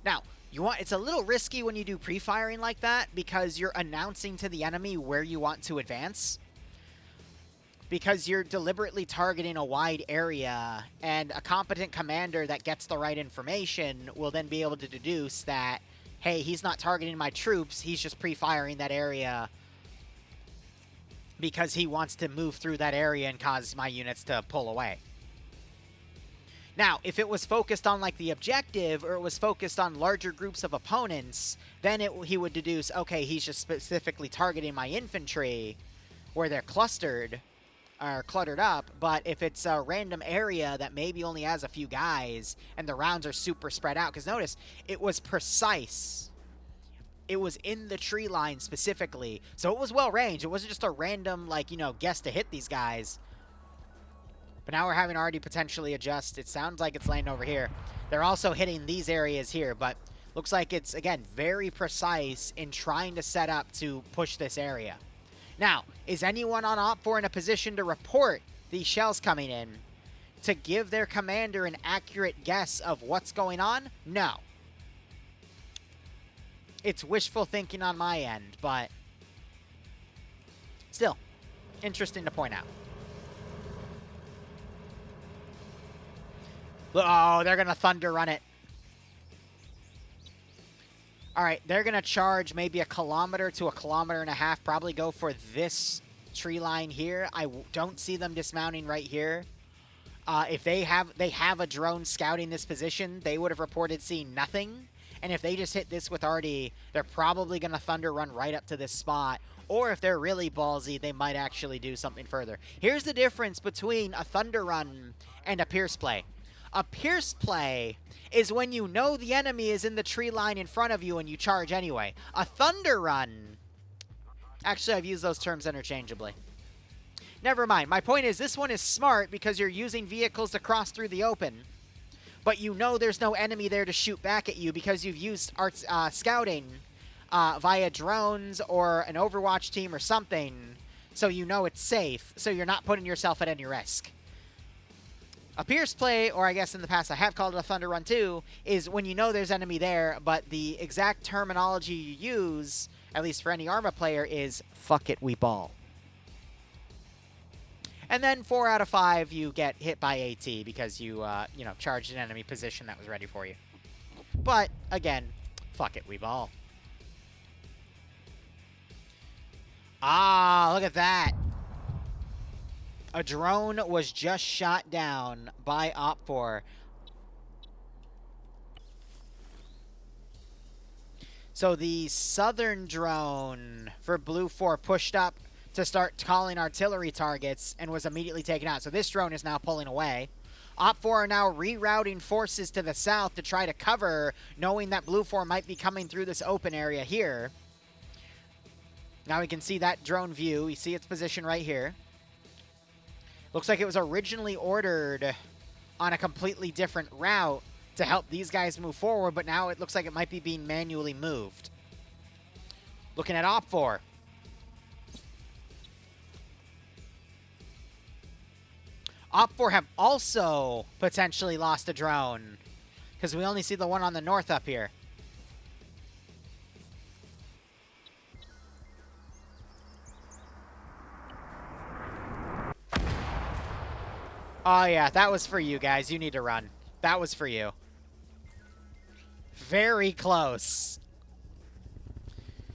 Now, it's a little risky when you do pre-firing like that because you're announcing to the enemy where you want to advance. Because you're deliberately targeting a wide area, and a competent commander that gets the right information will then be able to deduce that, hey, he's not targeting my troops, he's just pre-firing that area because he wants to move through that area and cause my units to pull away. Now, if it was focused on like the objective, or it was focused on larger groups of opponents, then he would deduce, okay, he's just specifically targeting my infantry where they're clustered, are cluttered up. But if it's a random area that maybe only has a few guys and the rounds are super spread out, because notice, it was precise. It was in the tree line specifically, so it was well ranged. It wasn't just a random, like, you know, guess to hit these guys. But now we're having to already potentially adjust. It sounds like it's landing over here. They're also hitting these areas here, but looks like it's, again, very precise in trying to set up to push this area. Now, is anyone on OPFOR in a position to report these shells coming in to give their commander an accurate guess of what's going on? No. It's wishful thinking on my end, but still, interesting to point out. Oh, they're going to thunder run it. All right, they're going to charge maybe 1 kilometer to 1.5 kilometers, probably go for this tree line here. I don't see them dismounting right here. If they have a drone scouting this position, they would have reported seeing nothing. And if they just hit this with arty, they're probably going to thunder run right up to this spot. Or if they're really ballsy, they might actually do something further. Here's the difference between a thunder run and a pierce play. A pierce play is when you know the enemy is in the tree line in front of you and you charge anyway. A thunder run... Actually, I've used those terms interchangeably. Never mind. My point is, this one is smart because you're using vehicles to cross through the open, but you know there's no enemy there to shoot back at you because you've used scouting via drones or an Overwatch team or something, so you know it's safe, so you're not putting yourself at any risk. A pierce play, or I guess in the past I have called it a thunder run too, is when you know there's enemy there, but the exact terminology you use, at least for any Arma player, is fuck it, we ball. And then 4 out of 5 you get hit by AT because you, you know, charged an enemy position that was ready for you. But, again, fuck it, we ball. Ah, look at that. A drone was just shot down by OPFOR. So the southern drone for Blue 4 pushed up to start calling artillery targets and was immediately taken out. So this drone is now pulling away. OPFOR are now rerouting forces to the south to try to cover, knowing that Blue 4 might be coming through this open area here. Now we can see that drone view. We see its position right here. Looks like it was originally ordered on a completely different route to help these guys move forward, but now it looks like it might be being manually moved. Looking at OPFOR. OPFOR have also potentially lost a drone, because we only see the one on the north up here. Oh yeah, that was for you guys. You need to run. That was for you. Very close.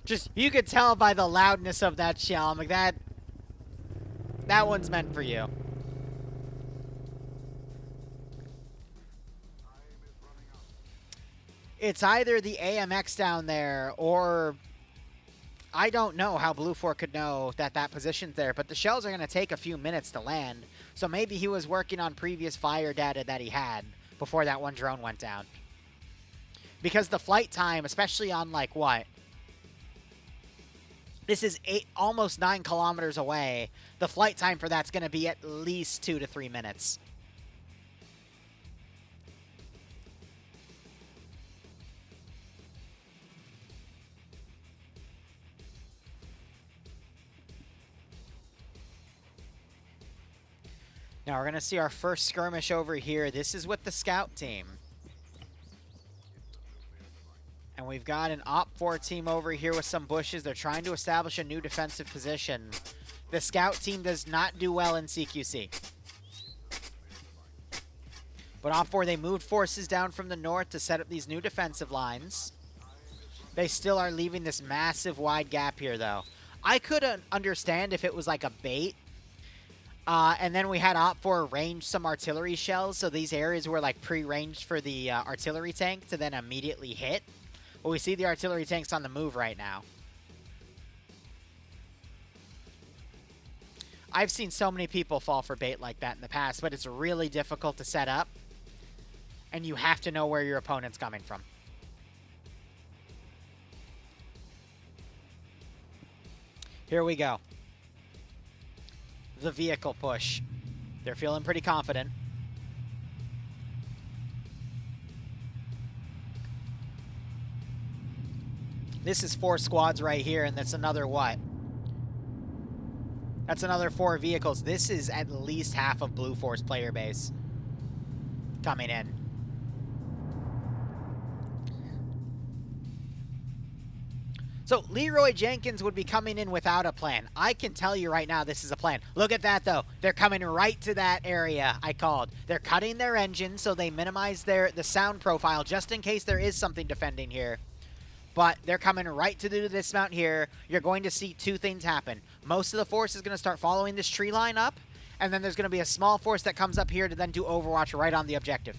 Just, you could tell by the loudness of that shell. I'm like, that one's meant for you. It's either the AMX down there, or I don't know how Blue 4 could know that that position's there, but the shells are going to take a few minutes to land, so maybe he was working on previous fire data that he had before that one drone went down. Because the flight time, especially on, like, what? This is almost 9 kilometers away. The flight time for that's going to be at least 2 to 3 minutes. Now we're going to see our first skirmish over here. This is with the scout team. And we've got an OFCRA team over here with some bushes. They're trying to establish a new defensive position. The scout team does not do well in CQC. But OFCRA, they moved forces down from the north to set up these new defensive lines. They still are leaving this massive wide gap here, though. I could understand if it was like a bait. And then we had OFCRA range some artillery shells, so these areas were like pre-ranged for the artillery tank to then immediately hit. But we see the artillery tanks on the move right now. I've seen so many people fall for bait like that in the past, but it's really difficult to set up. And you have to know where your opponent's coming from. Here we go. The vehicle push. They're feeling pretty confident. This is 4 squads right here, and that's another what? That's another 4 vehicles. This is at least half of Blue Force player base coming in. So Leroy Jenkins would be coming in without a plan. I can tell you right now this is a plan. Look at that, though. They're coming right to that area I called. They're cutting their engine so they minimize the sound profile just in case there is something defending here. But they're coming right to do this mount here. You're going to see 2 things happen. Most of the force is going to start following this tree line up, and then there's going to be a small force that comes up here to then do Overwatch right on the objective.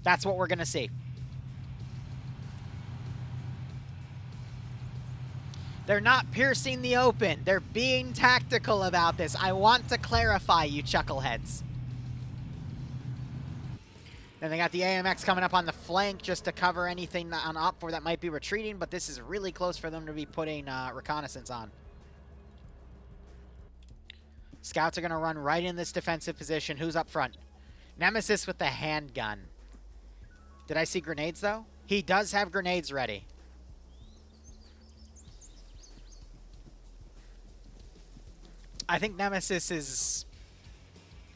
That's what we're going to see. They're not piercing the open. They're being tactical about this. I want to clarify, you chuckleheads. Then they got the AMX coming up on the flank just to cover anything on OFCRA that might be retreating, but this is really close for them to be putting reconnaissance on. Scouts are going to run right in this defensive position. Who's up front? Nemesis with the handgun. Did I see grenades, though? He does have grenades ready. I think Nemesis is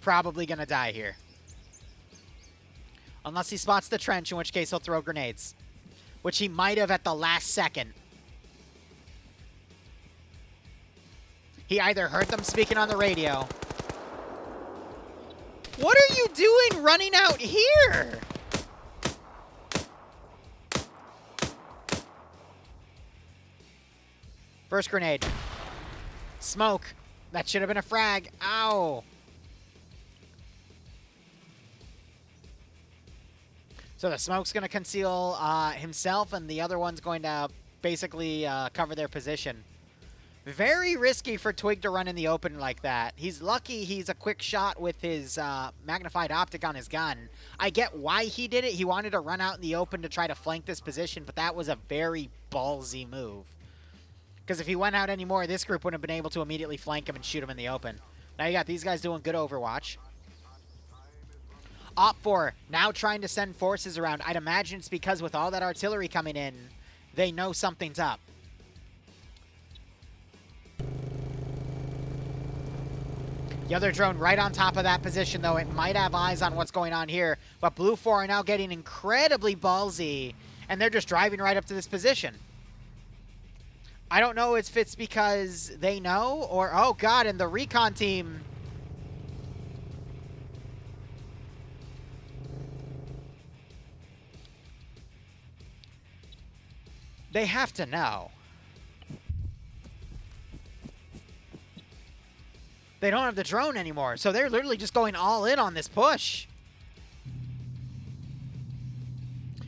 probably going to die here. Unless he spots the trench, in which case he'll throw grenades. Which he might have at the last second. He either heard them speaking on the radio. What are you doing running out here? First grenade. Smoke. That should have been a frag. Ow. So the smoke's going to conceal himself, and the other one's going to basically cover their position. Very risky for Twig to run in the open like that. He's lucky he's a quick shot with his magnified optic on his gun. I get why he did it. He wanted to run out in the open to try to flank this position, but that was a very ballsy move. Because if he went out anymore, this group wouldn't have been able to immediately flank him and shoot him in the open. Now you got these guys doing good Overwatch. OFCRA now trying to send forces around. I'd imagine it's because with all that artillery coming in, they know something's up. The other drone right on top of that position, though. It might have eyes on what's going on here. But Blue 4 are now getting incredibly ballsy, and they're just driving right up to this position. I don't know if it's because they know or... Oh, God, and the recon team... They have to know. They don't have the drone anymore, so they're literally just going all in on this push.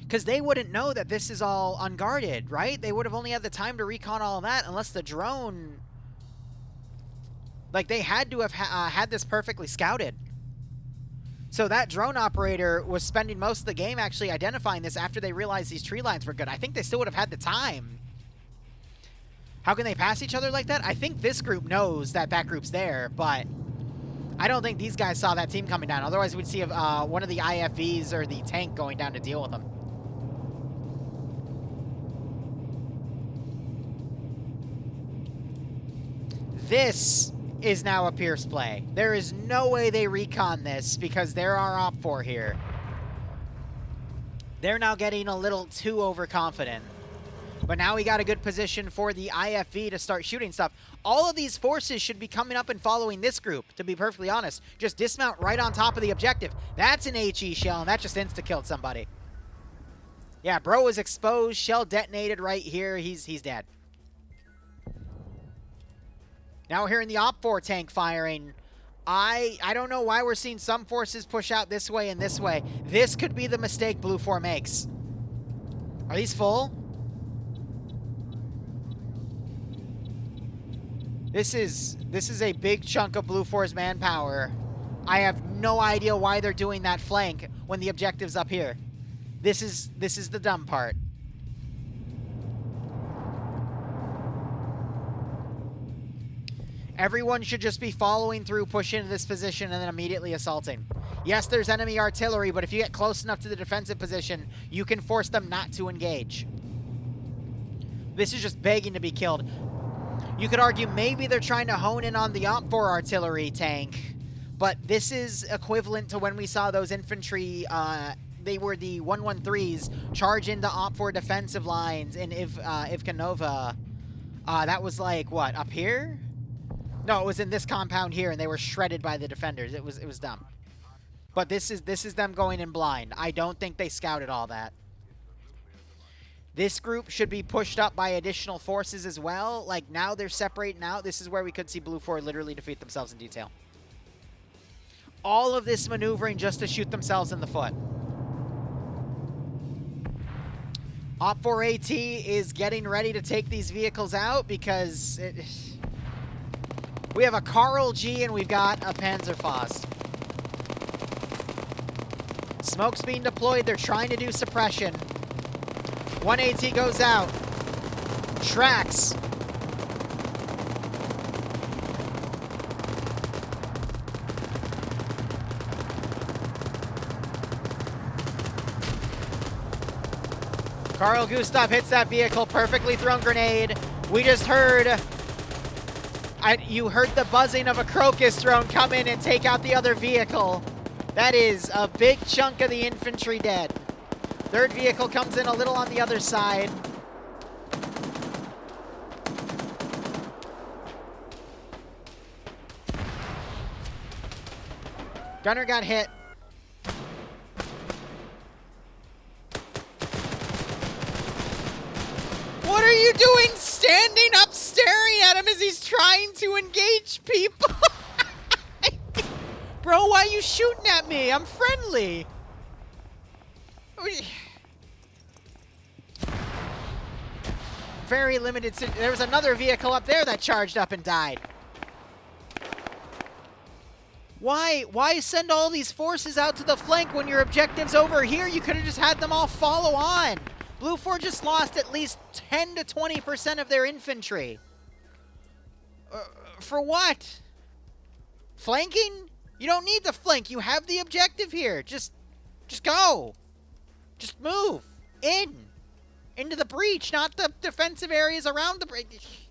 Because they wouldn't know that this is all unguarded, right? They would have only had the time to recon all of that unless the drone... Like, they had to have had this perfectly scouted. So that drone operator was spending most of the game actually identifying this after they realized these tree lines were good. I think they still would have had the time. How can they pass each other like that? I think this group knows that that group's there, but I don't think these guys saw that team coming down. Otherwise, we'd see one of the IFVs or the tank going down to deal with them. This is now a Pierce play. There is no way they recon this because there are OPFOR here. They're now getting a little too overconfident. But now we got a good position for the IFV to start shooting stuff. All of these forces should be coming up and following this group, to be perfectly honest. Just dismount right on top of the objective. That's an HE shell, and that just insta-killed somebody. Yeah, bro was exposed. Shell detonated right here. He's dead. Now we're hearing the OPFOR tank firing. I don't know why we're seeing some forces push out this way and this way. This could be the mistake Blue 4 makes. Are these full? This is a big chunk of Blue 4's manpower. I have no idea why they're doing that flank when the objective's up here. This is the dumb part. Everyone should just be following through, push into this position, and then immediately assaulting. Yes, there's enemy artillery, but if you get close enough to the defensive position, you can force them not to engage. This is just begging to be killed. You could argue maybe they're trying to hone in on the OPFOR artillery tank, but this is equivalent to when we saw those infantry, they were the 113s, charge into OPFOR defensive lines in Ivkanova. That was like, what, up here? No, it was in this compound here, and they were shredded by the defenders. It was dumb. But this is them going in blind. I don't think they scouted all that. This group should be pushed up by additional forces as well. Like, now they're separating out. This is where we could see Blue 4 literally defeat themselves in detail. All of this maneuvering just to shoot themselves in the foot. OPFOR AT is getting ready to take these vehicles out because we have a Karl G and we've got a Panzerfaust. Smoke's being deployed. They're trying to do suppression. One AT goes out. Tracks. Carl Gustav hits that vehicle. Perfectly thrown grenade. We just heard... you heard the buzzing of a Crocus drone come in and take out the other vehicle. That is a big chunk of the infantry dead. Third vehicle comes in a little on the other side. Gunner got hit. What are you doing standing up staring at him as he's trying to engage people? Bro, why are you shooting at me? I'm friendly. Very limited. There was another vehicle up there that charged up and died. Why send all these forces out to the flank when your objective's over here? You could have just had them all follow on. Blue 4 just lost at least 10 to 20% of their infantry. For what? Flanking? You don't need to flank. You have the objective here. Just go. Just move into the breach, not the defensive areas around the breach.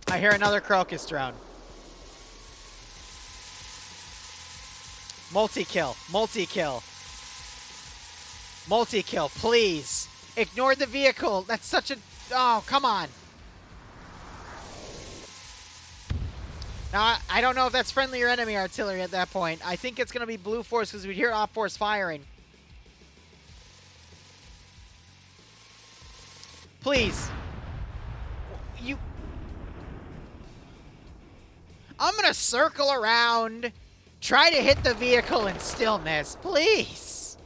I hear another Crocus drone. Multi-kill, multi-kill. Multi-kill, please. Ignore the vehicle. That's such a... Oh, come on. Now, I don't know if that's friendly or enemy artillery at that point. I think it's going to be Blue Force because we'd hear Op Force firing. Please. I'm going to circle around, try to hit the vehicle and still miss. Please.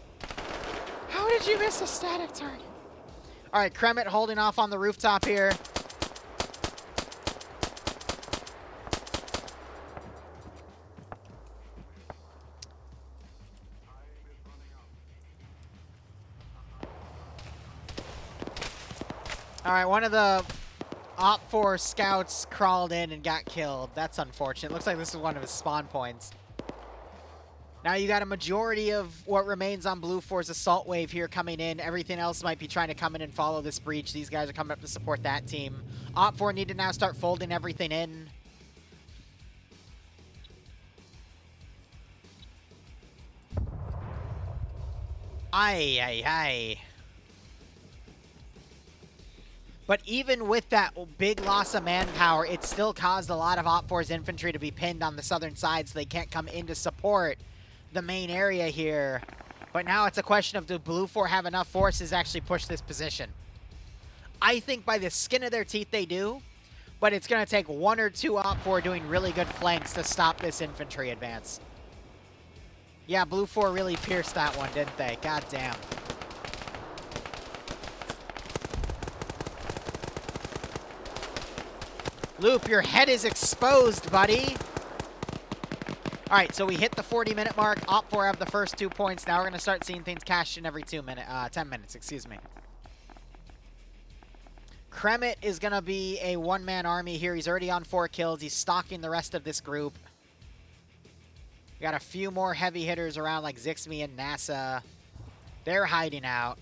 How did you miss a static target? All right, Kremet holding off on the rooftop here. All right, one of the Op 4 scouts crawled in and got killed. That's unfortunate. Looks like this is one of his spawn points. Now you got a majority of what remains on Blue 4's assault wave here coming in. Everything else might be trying to come in and follow this breach. These guys are coming up to support that team. Op 4 need to now start folding everything in. Aye, aye, aye. But even with that big loss of manpower, it still caused a lot of Op 4's infantry to be pinned on the southern side, so they can't come in to support the main area here. But now it's a question of, do Blue 4 have enough forces to actually push this position? I think by the skin of their teeth they do, but it's going to take one or two Op 4 doing really good flanks to stop this infantry advance. Yeah, Blue 4 really pierced that one, didn't they? God damn. Loop, your head is exposed, buddy. All right, so we hit the 40-minute mark. Op 4 have the first 2 points. Now we're going to start seeing things cashed in every 10 minutes, excuse me. Kremet is going to be a one-man army here. He's already on 4 kills. He's stalking the rest of this group. We got a few more heavy hitters around like Zixmi and NASA. They're hiding out.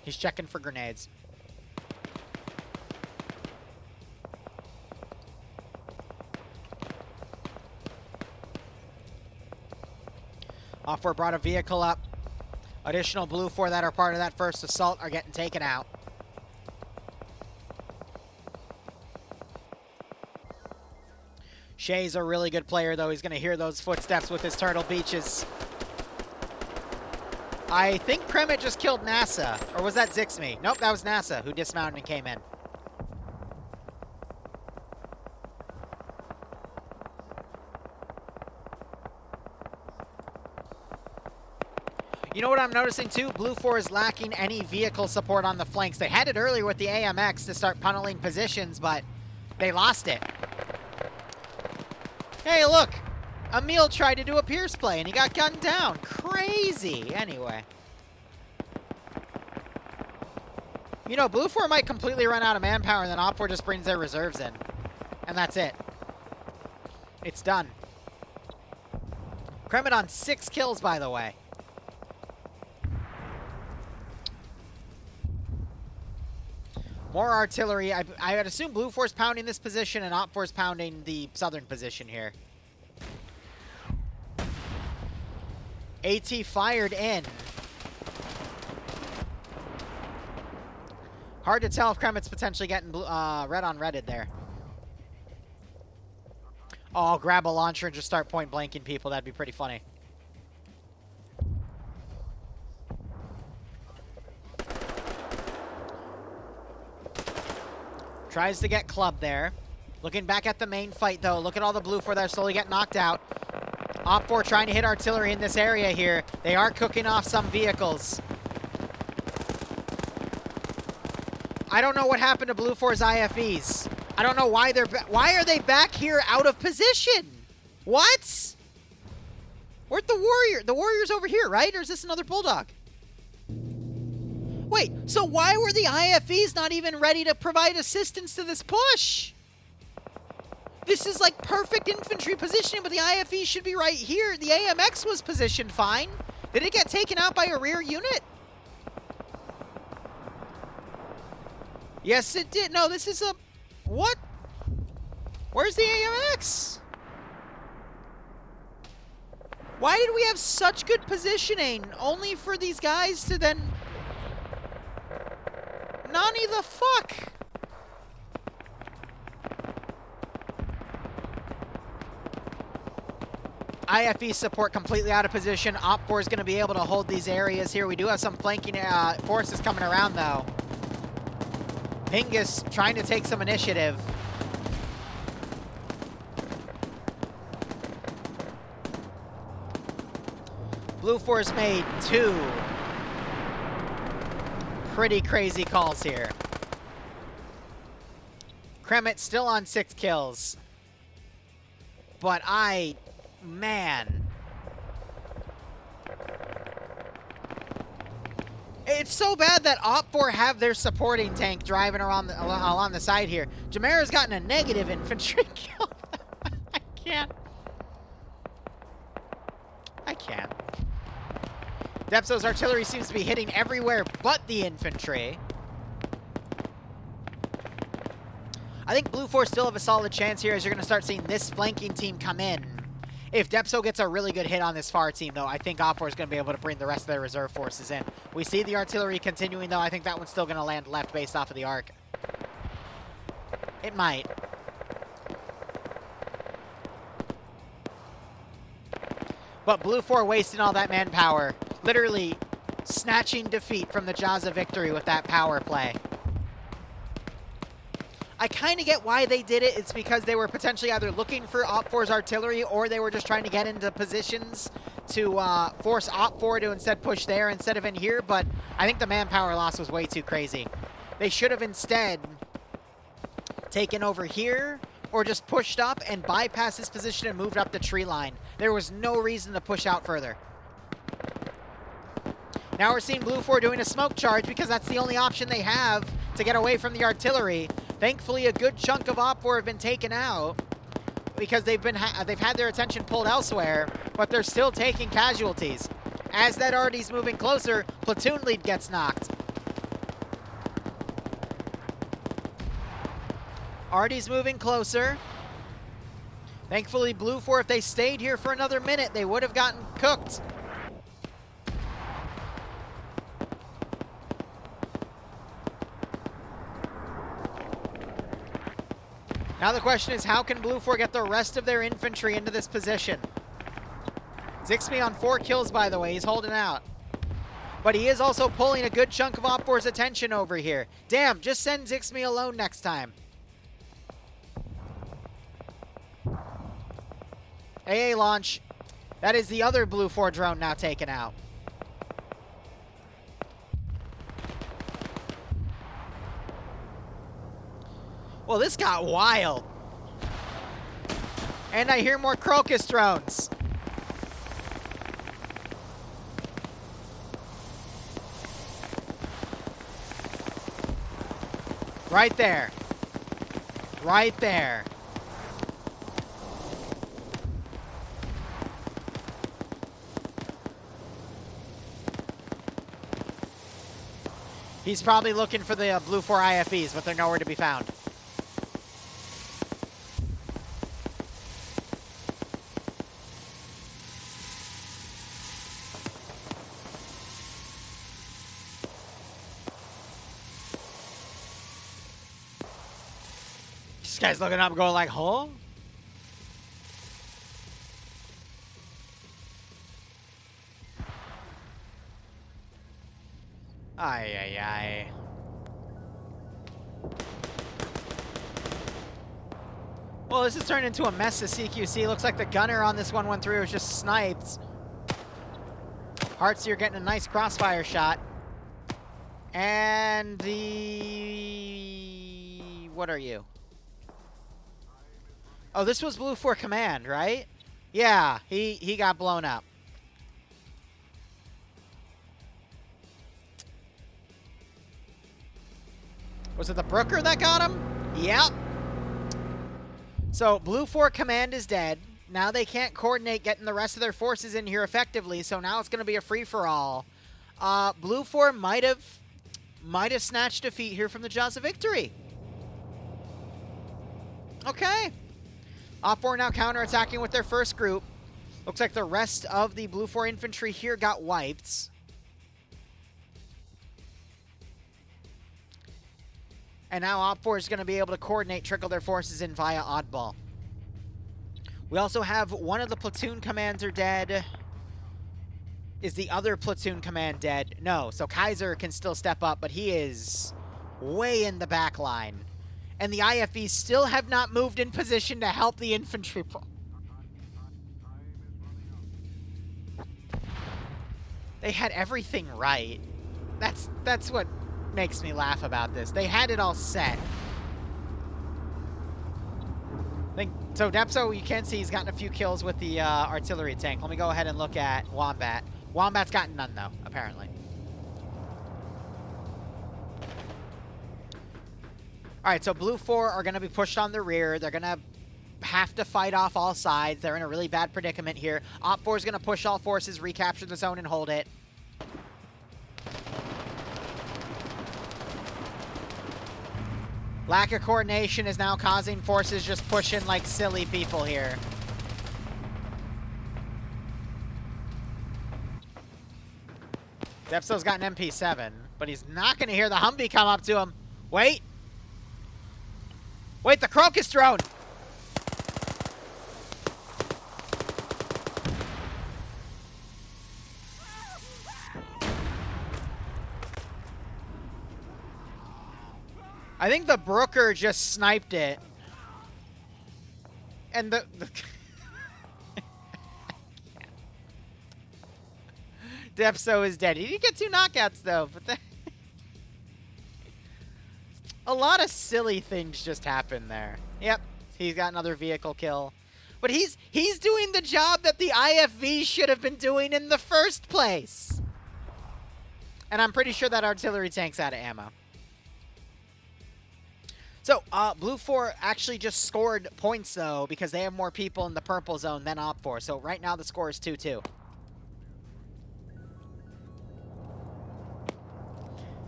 He's checking for grenades. Op 4 brought a vehicle up. Additional Blue 4 that are part of that first assault are getting taken out. Shay's a really good player, though. He's going to hear those footsteps with his Turtle Beaches. I think Kremet just killed NASA. Or was that Zixmi? Nope, that was NASA who dismounted and came in. You know what I'm noticing too? Blue 4 is lacking any vehicle support on the flanks. They had it earlier with the AMX to start tunneling positions, but they lost it. Hey, look! Emil tried to do a Pierce play and he got gunned down. Crazy! Anyway. You know, Blue 4 might completely run out of manpower and then Op 4 just brings their reserves in. And that's it. It's done. Kremet on 6 kills, by the way. More artillery. I would assume Blue 4's pounding this position and Op 4's pounding the southern position here. AT fired in. Hard to tell if Kremet's potentially getting red on redded there. Oh, I'll grab a launcher and just start point blanking people. That'd be pretty funny. Tries to get clubbed there. Looking back at the main fight, though. Look at all the Blue 4 that are slowly getting knocked out. Op 4 trying to hit artillery in this area here. They are cooking off some vehicles. I don't know what happened to Blue 4's IFEs. I don't know why they're why are they back here out of position? What? Where'd the warrior? The warrior's over here, right? Or is this another bulldog? Wait, so why were the IFEs not even ready to provide assistance to this push? This is like perfect infantry positioning, but the IFE should be right here. The AMX was positioned fine. Did it get taken out by a rear unit? Yes, it did. No, this is a... What? Where's the AMX? Why did we have such good positioning only for these guys to then... Nani the fuck? IFE support completely out of position. Op4 is going to be able to hold these areas here. We do have some flanking forces coming around, though. Pingus trying to take some initiative. Blue Force made 2 pretty crazy calls here. Kremet still on 6 kills. But man. It's so bad that Op4 have their supporting tank driving around along the side here. Jamera's gotten a negative infantry kill. I can't. Depso's artillery seems to be hitting everywhere but the infantry. I think Blue Force still have a solid chance here as you're going to start seeing this flanking team come in. If Depso gets a really good hit on this far team, though, I think Op4 is going to be able to bring the rest of their reserve forces in. We see the artillery continuing, though. I think that one's still going to land left based off of the arc. It might. But Blue 4 wasting all that manpower. Literally snatching defeat from the jaws of victory with that power play. I kind of get why they did it. It's because they were potentially either looking for Op4's artillery or they were just trying to get into positions to force Op4 to instead push there instead of in here. But I think the manpower loss was way too crazy. They should have instead taken over here or just pushed up and bypassed this position and moved up the tree line. There was no reason to push out further. Now we're seeing Blue 4 doing a smoke charge because that's the only option they have to get away from the artillery. Thankfully, a good chunk of Op4 have been taken out because they've had their attention pulled elsewhere, but they're still taking casualties. As that Artie's moving closer, platoon lead gets knocked. Artie's moving closer. Thankfully, Blue 4, if they stayed here for another minute, they would have gotten cooked. Now the question is, how can Blue 4 get the rest of their infantry into this position? Zixby on 4 kills, by the way. He's holding out. But he is also pulling a good chunk of Op4's attention over here. Damn, just send Zixby alone next time. AA launch. That is the other Blue 4 drone now taken out. Well, this got wild. And I hear more Crocus drones. Right there. Right there. He's probably looking for the Blue 4 IFEs, but they're nowhere to be found. This guy's looking up going like, huh? Ay, ay, ay. Well, this has turned into a mess of CQC. Looks like the gunner on this 113 was just sniped. Hearts, you're getting a nice crossfire shot. And the... What are you? Oh, this was Blue 4 Command, right? Yeah, he got blown up. Was it the Brooker that got him? Yep. So, Blue 4 Command is dead. Now they can't coordinate getting the rest of their forces in here effectively, so now it's going to be a free-for-all. Blue 4 might have snatched defeat here from the jaws of victory. Okay. Op4 now counterattacking with their first group. Looks like the rest of the Blue 4 infantry here got wiped. And now Op4 is going to be able to coordinate, trickle their forces in via oddball. We also have one of the platoon commander dead. Is the other platoon command dead? No, so Kaiser can still step up, but he is way in the back line. And the IFVs still have not moved in position to help the infantry. They had everything right. That's what makes me laugh about this. They had it all set. So Depso, you can see he's gotten a few kills with the artillery tank. Let me go ahead and look at Wombat. Wombat's gotten none, though, apparently. All right, so Blue 4 are going to be pushed on the rear. They're going to have to fight off all sides. They're in a really bad predicament here. Op 4 is going to push all forces, recapture the zone, and hold it. Lack of coordination is now causing forces just pushing like silly people here. Depso's got an MP7, but he's not going to hear the Humvee come up to him. Wait. Wait, the Crocus drone! I think the Brooker just sniped it. And the Depso is dead. He did get 2 knockouts, though. But a lot of silly things just happened there. Yep, he's got another vehicle kill. But he's doing the job that the IFV should have been doing in the first place. And I'm pretty sure that artillery tank's out of ammo. So, Blue 4 actually just scored points, though, because they have more people in the purple zone than Op 4. So right now the score is 2-2.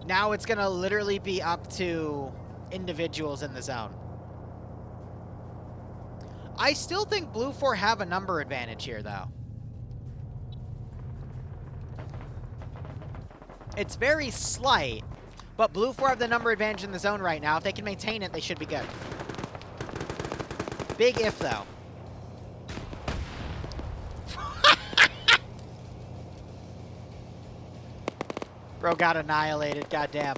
Now it's going to literally be up to individuals in the zone. I still think Blue 4 have a number advantage here, though. It's very slight, but Blue 4 have the number advantage in the zone right now. If they can maintain it, they should be good. Big if, though. Bro got annihilated, goddamn.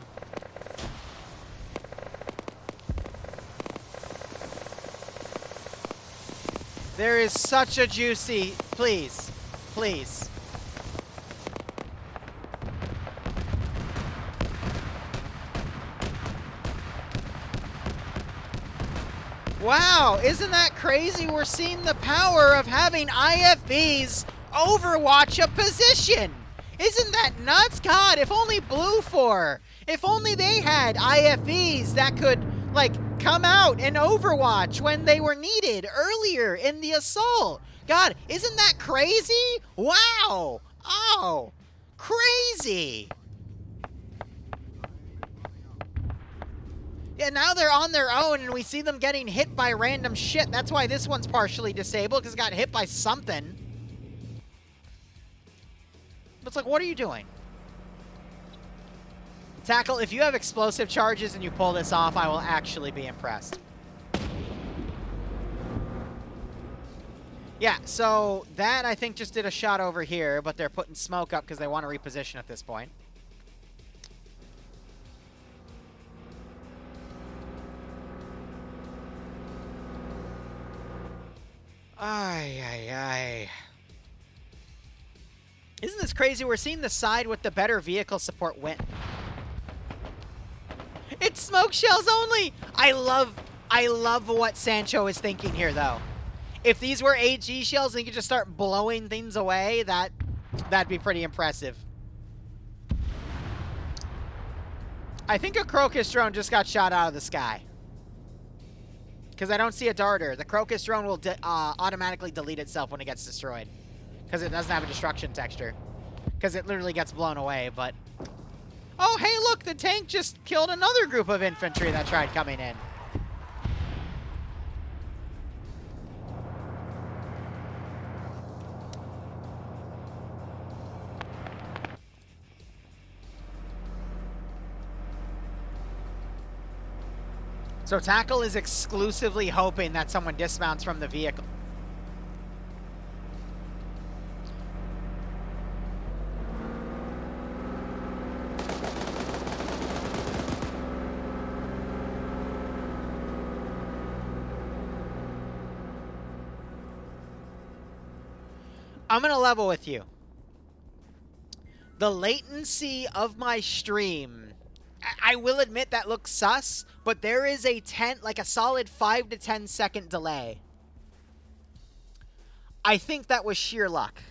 There is such a juicy... Please. Please. Wow, isn't that crazy? We're seeing the power of having IFVs overwatch a position. Isn't that nuts? God, if only Blue 4, if only they had IFVs that could, like, come out and overwatch when they were needed earlier in the assault. God, isn't that crazy? Wow. Oh, crazy. Yeah, now they're on their own, and we see them getting hit by random shit. That's why this one's partially disabled, because it got hit by something. But it's like, what are you doing? Tackle, if you have explosive charges and you pull this off, I will actually be impressed. Yeah, so that, I think, just did a shot over here, but they're putting smoke up because they want to reposition at this point. Ay, ay, ay. Isn't this crazy? We're seeing the side with the better vehicle support win. It's smoke shells only! I love what Sancho is thinking here, though. If these were AG shells and he could just start blowing things away, that'd be pretty impressive. I think a Crocus drone just got shot out of the sky. Because I don't see a darter. The Crocus drone will automatically delete itself when it gets destroyed. Because it doesn't have a destruction texture. Because it literally gets blown away, but... Oh, hey, look! The tank just killed another group of infantry that tried coming in. So Tackle is exclusively hoping that someone dismounts from the vehicle. I'm going to level with you. The latency of my stream, I will admit that looks sus, but there is a solid 5 to 10 second delay. I think that was sheer luck.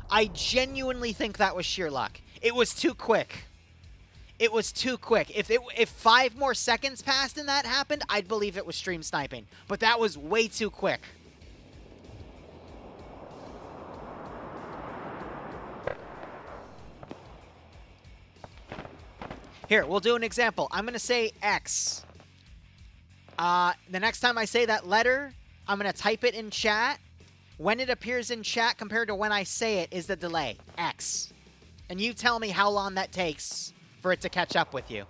I genuinely think that was sheer luck. It was too quick. It was too quick. If 5 more seconds passed and that happened, I'd believe it was stream sniping. But that was way too quick. Here, we'll do an example. I'm going to say X. The next time I say that letter, I'm going to type it in chat. When it appears in chat compared to when I say it is the delay. X. And you tell me how long that takes for it to catch up with you.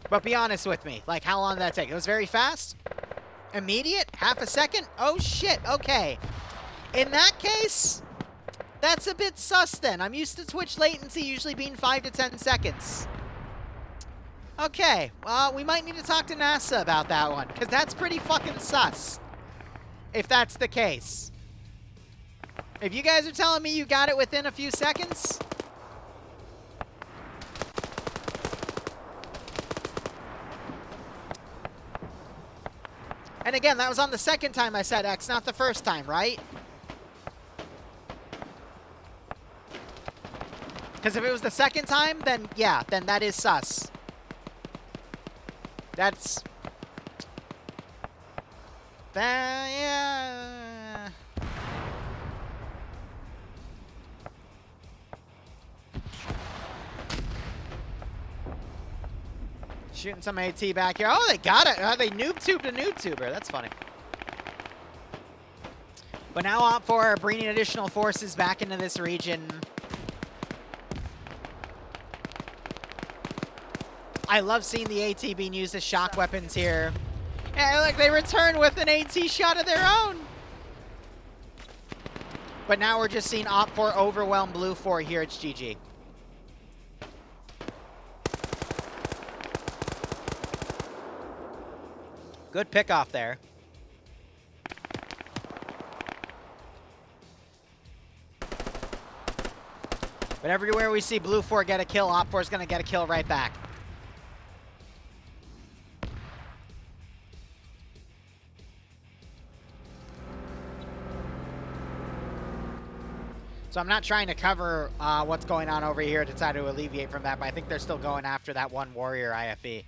But be honest with me. Like, how long did that take? It was very fast? Immediate? Half a second? Oh, shit. Okay. In that case, that's a bit sus then. I'm used to Twitch latency usually being 5 to 10 seconds. Okay. Well, we might need to talk to NASA about that one, because that's pretty fucking sus. If that's the case. If you guys are telling me you got it within a few seconds... And again, that was on the second time I said X, not the first time, right? Because if it was the second time, then yeah, then that is sus. That's... yeah... Shooting some AT back here. Oh, they got it. Oh, they noob-tubed a noob-tuber. That's funny. But now OFCRA are bringing additional forces back into this region. I love seeing the AT being used as shock weapons here. And look, they return with an AT shot of their own. But now we're just seeing OFCRA overwhelm Blue 4 here. It's GG. Good pickoff there. But everywhere we see Blue 4 get a kill, OFCRA is going to get a kill right back. So I'm not trying to cover what's going on over here to try to alleviate from that, but I think they're still going after that one warrior IFE.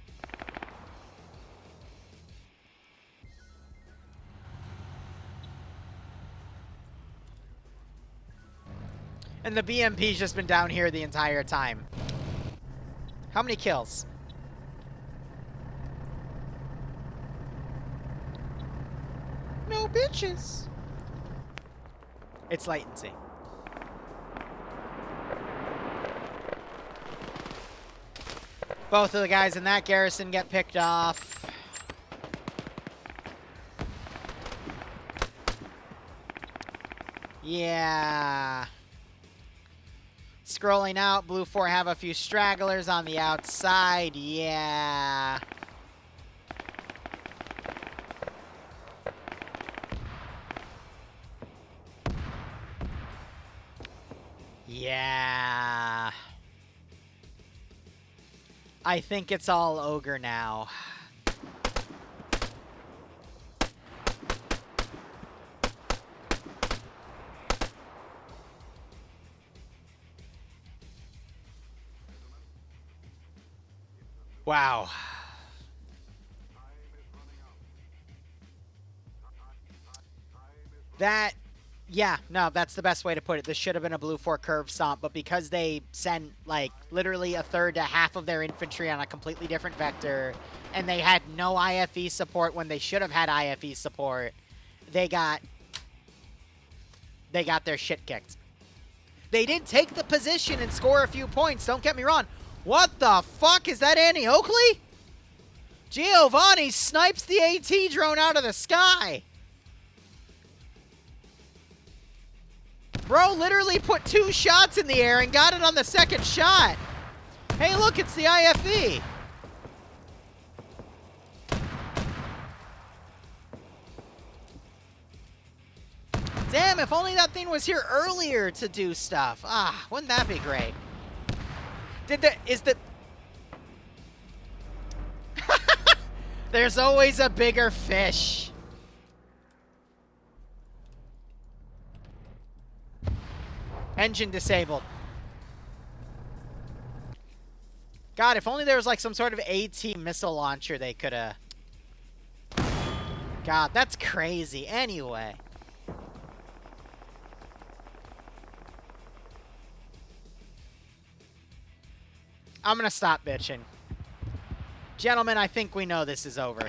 And the BMP's just been down here the entire time. How many kills? No bitches. It's latency. Both of the guys in that garrison get picked off. Yeah. Scrolling out, Blue 4 have a few stragglers on the outside. Yeah. Yeah. I think it's all ogre now. Wow. That, yeah, no, that's the best way to put it. This should have been a Blue 4 curve stomp, but because they sent, like, literally a third to half of their infantry on a completely different vector, and they had no IFE support when they should have had IFE support, they got their shit kicked. They did take the position and score a few points, don't get me wrong. What the fuck? Is that Annie Oakley? Giovanni snipes the AT drone out of the sky. Bro literally put 2 shots in the air and got it on the second shot. Hey, look, it's the IFE. Damn, if only that thing was here earlier to do stuff. Ah, wouldn't that be great? There's always a bigger fish. Engine disabled. God, if only there was like some sort of AT missile launcher they could have... God, that's crazy. Anyway. I'm gonna stop bitching. Gentlemen, I think we know this is over.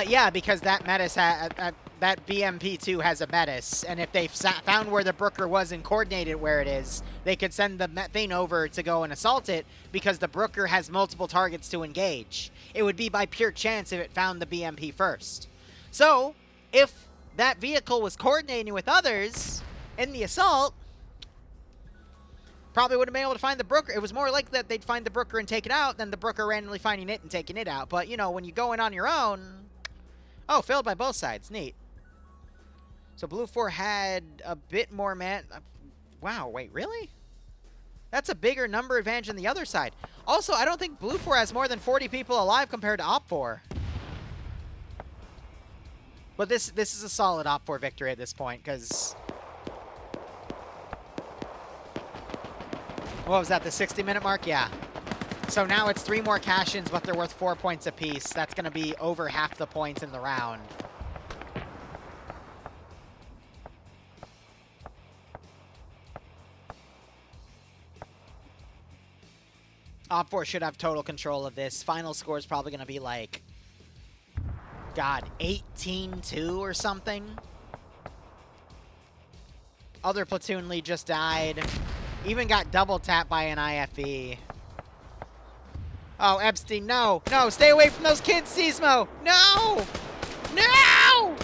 Yeah, because that Metis that BMP2 has a Metis, and if they found where the Brooker was and coordinated where it is, they could send the thing over to go and assault it, because the Brooker has multiple targets to engage. It would be by pure chance if it found the BMP first. So, if that vehicle was coordinating with others in the assault, probably would have been able to find the Brooker. It was more likely that they'd find the Brooker and take it out than the Brooker randomly finding it and taking it out. But, you know, when you go in on your own... Oh, failed by both sides. Neat. So Blue 4 had a bit more man... Wow, wait, really? That's a bigger number advantage than the other side. Also, I don't think Blue 4 has more than 40 people alive compared to Op 4. But this is a solid Op 4 victory at this point, because... What was that, the 60-minute mark? Yeah. So now it's 3 more cash-ins, but they're worth 4 points apiece. That's going to be over half the points in the round. Op 4 should have total control of this. Final score is probably going to be like, God, 18-2 or something. Other platoon lead just died. Even got double tapped by an IFE. Oh, Epstein, no. No, stay away from those kids, Seismo. No! No!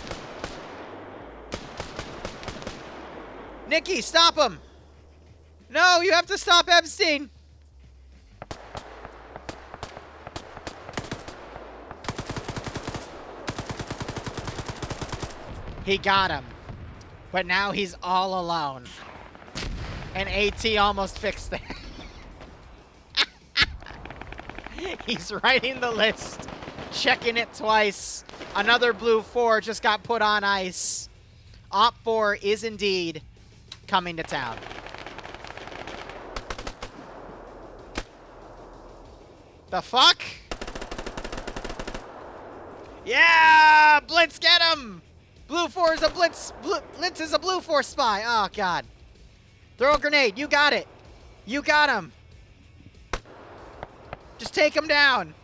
Nikki, stop him. No, you have to stop Epstein. He got him. But now he's all alone. And AT almost fixed that. He's writing the list, checking it twice. Another Blue 4 just got put on ice. Op 4 is indeed coming to town. The fuck? Yeah! Blitz, get him! Blue 4 is a Blitz. Blitz is a Blue 4 spy. Oh, God. Throw a grenade. You got it. You got him. Just take him down.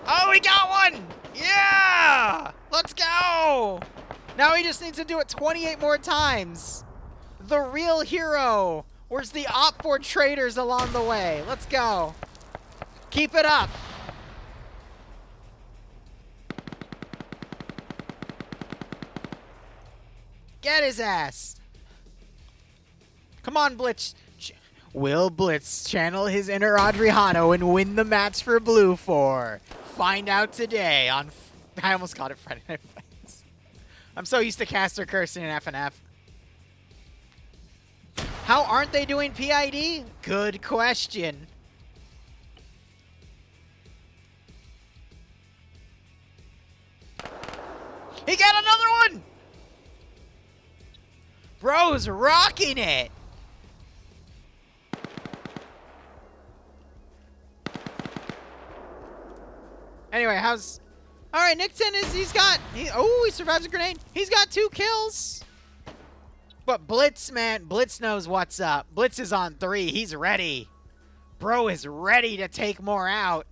Oh, he got one! Yeah! Let's go! Now he just needs to do it 28 more times. The real hero. Where's the Op 4 traitors along the way? Let's go. Keep it up. Get his ass. Come on, Blitz. Will Blitz channel his inner Adriano and win the match for Blue 4? Find out today on... I almost called it Friday Night Fights. I'm so used to caster cursing in FNF. How aren't they doing PID? Good question. He got another one! Bro's rocking it! Anyway, how's... Alright, Nickton is... He survives a grenade. He's got 2 kills. But Blitz, man, Blitz knows what's up. Blitz is on 3. He's ready. Bro is ready to take more out.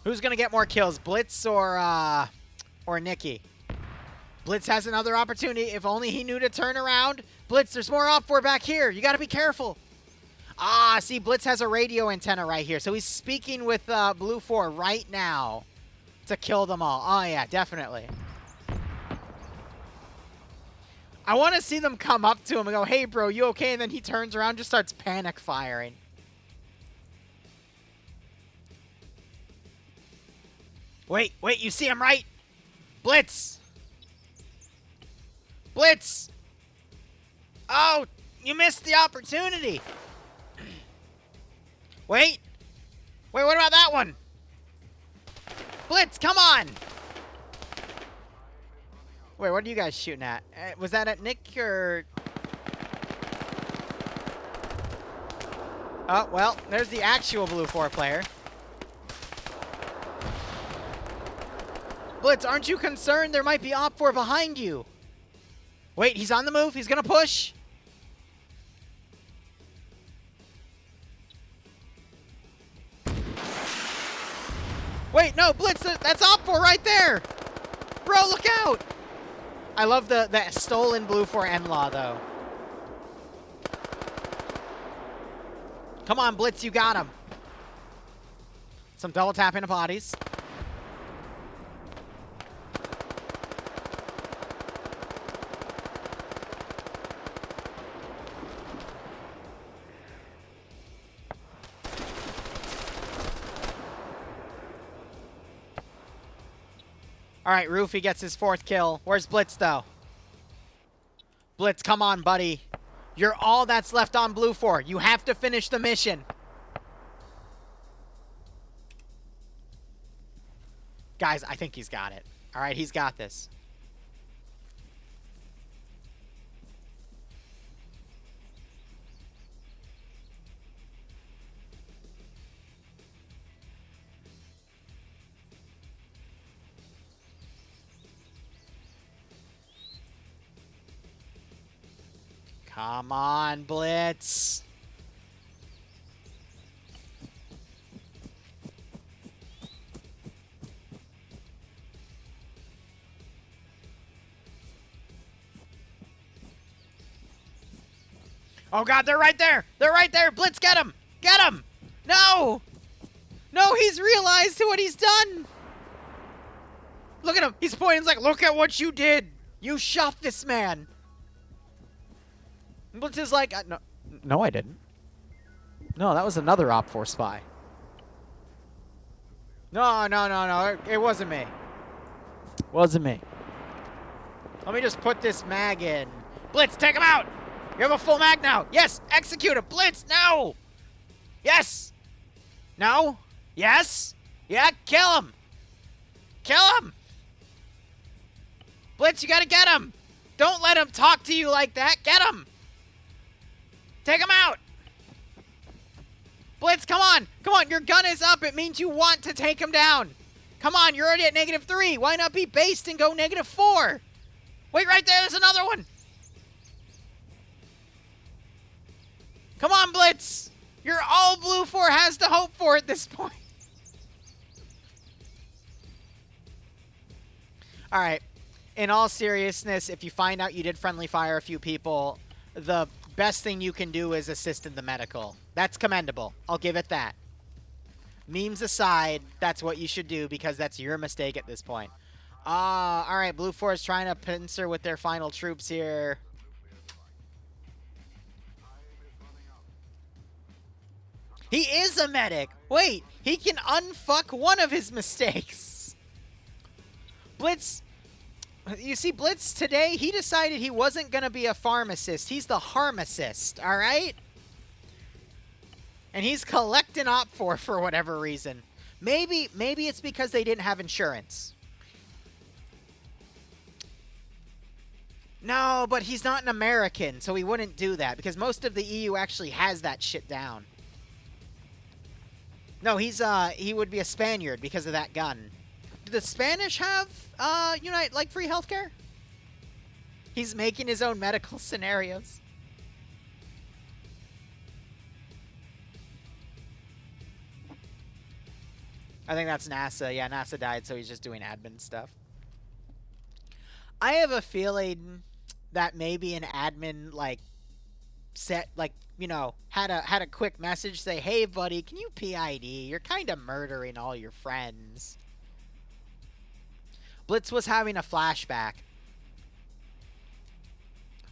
Who's going to get more kills, Blitz or Nikki? Blitz has another opportunity. If only he knew to turn around. Blitz, there's more Op 4 back here. You got to be careful. Ah, see, Blitz has a radio antenna right here. So he's speaking with Blue 4 right now to kill them all. Oh, yeah, definitely. I want to see them come up to him and go, hey, bro, you okay? And then he turns around and just starts panic firing. Wait, you see him, right? Blitz! Blitz! Oh, you missed the opportunity. Wait, what about that one? Blitz, come on! Wait, what are you guys shooting at? Was that at Nick or... Oh, well, there's the actual Blue 4 player. Blitz, aren't you concerned there might be OP4 behind you? Wait, he's on the move. He's going to push. Wait, no, Blitz, that's OP4 right there. Bro, look out. I love the stolen Blue 4 M-Law, though. Come on, Blitz, you got him. Some double tap into bodies. All right, Roofy gets his 4th kill. Where's Blitz, though? Blitz, come on, buddy. You're all that's left on Blue 4. You have to finish the mission. Guys, I think he's got it. All right, he's got this. Come on, Blitz. Oh, God, they're right there. They're right there. Blitz, get him. Get him. No. No, he's realized what he's done. Look at him. He's pointing. He's like, look at what you did. You shot this man. Blitz is like, no, I didn't. No, that was another OP4 spy. No, it wasn't me. Wasn't me. Let me just put this mag in. Blitz, take him out. You have a full mag now. Yes, execute him. Blitz, no. Yes. No. Yes. Yeah, kill him. Kill him. Blitz, you gotta get him. Don't let him talk to you like that. Get him. Take him out! Blitz, come on! Come on, your gun is up. It means you want to take him down. Come on, you're already at -3. Why not be based and go -4? Wait, right there, there's another one. Come on, Blitz! You're all Blue 4 has to hope for at this point. Alright, in all seriousness, if you find out you did friendly fire a few people, the best thing you can do is assist in the medical. That's commendable. I'll give it that. Memes aside, that's what you should do because that's your mistake at this point. All right, Blue 4 is trying to pincer with their final troops here. He is a medic. Wait, he can unfuck one of his mistakes. Blitz... You see, Blitz today, he decided he wasn't going to be a pharmacist. He's the harmacist, all right? And he's collecting OP4 for whatever reason. Maybe it's because they didn't have insurance. No, but he's not an American, so he wouldn't do that because most of the EU actually has that shit down. No, he would be a Spaniard because of that gun. Do the Spanish have, like free healthcare? He's making his own medical scenarios. I think that's NASA. Yeah, NASA died, so he's just doing admin stuff. I have a feeling that maybe an admin, had a quick message say, hey, buddy, can you PID? You're kind of murdering all your friends. Blitz was having a flashback.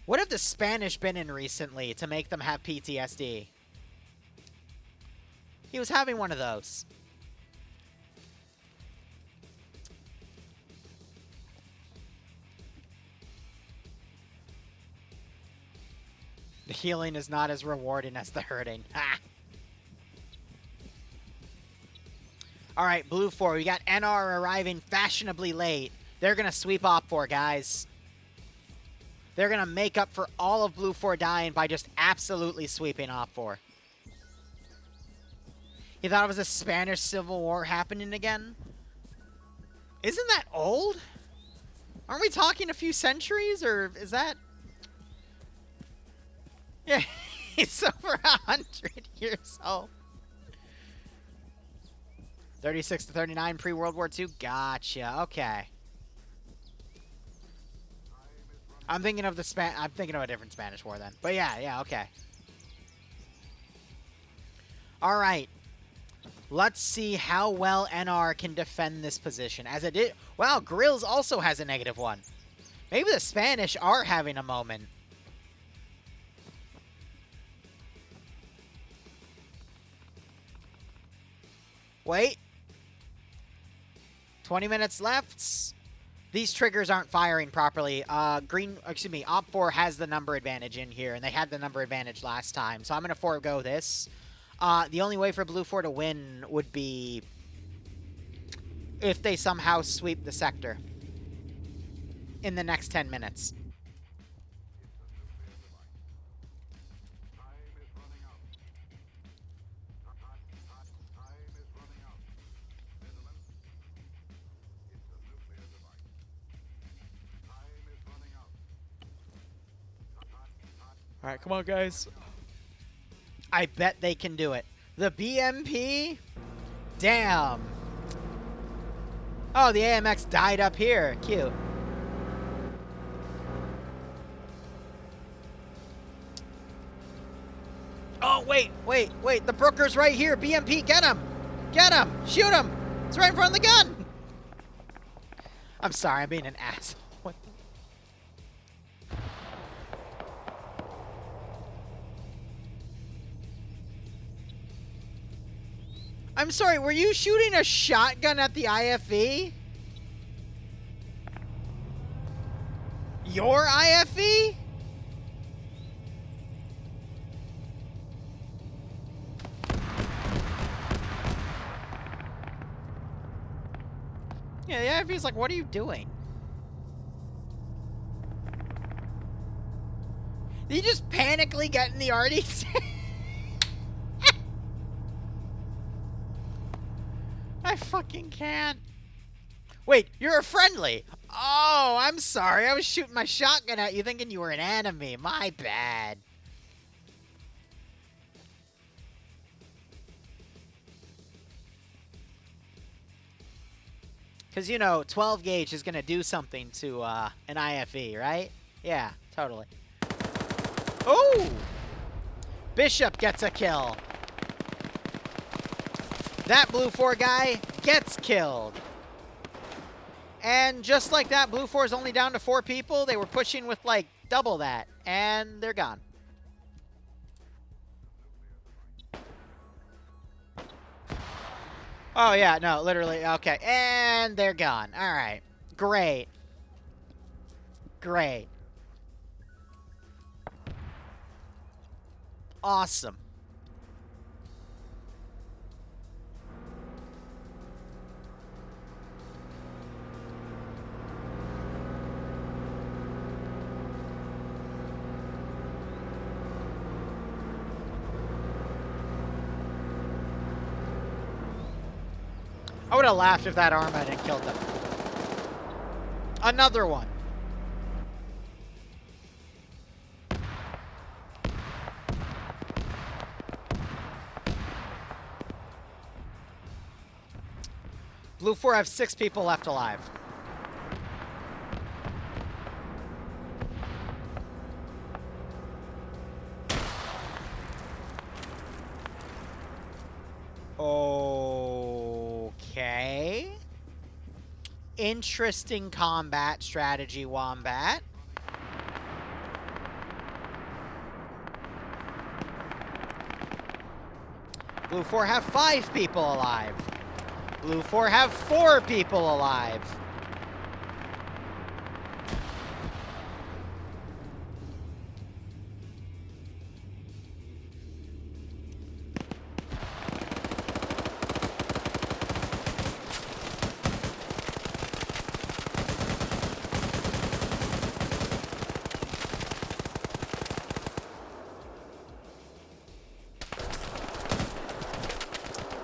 What have the Spanish been in recently to make them have PTSD? He was having one of those. The healing is not as rewarding as the hurting. Ha! Alright, Blue 4. We got NR arriving fashionably late. They're going to sweep OFCRA, guys. They're going to make up for all of Blue 4 dying by just absolutely sweeping OFCRA. You thought it was a Spanish Civil War happening again? Isn't that old? Aren't we talking a few centuries, or is that... Yeah, he's over 100 years old. 36 to 39 pre-World War II? Gotcha, okay. I'm thinking of I'm thinking of a different Spanish war then. But yeah, okay. Alright. Let's see how well NR can defend this position. As it did... Wow, Grills also has a -1. Maybe the Spanish are having a moment. Wait. 20 minutes left. These triggers aren't firing properly. OFCRA has the number advantage in here, and they had the number advantage last time. So I'm going to forego this. The only way for Blue 4 to win would be if they somehow sweep the sector in the next 10 minutes. All right, come on, guys. I bet they can do it. The BMP? Damn. Oh, the AMX died up here. Cute. Oh, wait. The Brooker's right here. BMP, get him. Get him. Shoot him. It's right in front of the gun. I'm sorry, I'm being an asshole. I'm sorry, were you shooting a shotgun at the IFE? Your IFE? Yeah, the IFE's like, what are you doing? Did you just panically get in the RDC? I fucking can't. Wait, you're a friendly. Oh, I'm sorry. I was shooting my shotgun at you thinking you were an enemy. My bad. Because, you know, 12 gauge is going to do something to an IFE, right? Yeah, totally. Oh! Bishop gets a kill. That Blue 4 guy gets killed. And just like that, Blue 4 is only down to 4 people. They were pushing with, like, double that. And they're gone. Oh, yeah, no, literally. Okay, and they're gone. All right. Great. Great. Awesome. I would have laughed if that armor hadn't killed them. Another one. Blue 4 have 6 people left alive. Okay. Interesting combat strategy, Wombat. Blue 4 have 5 people alive. Blue 4 have 4 people alive.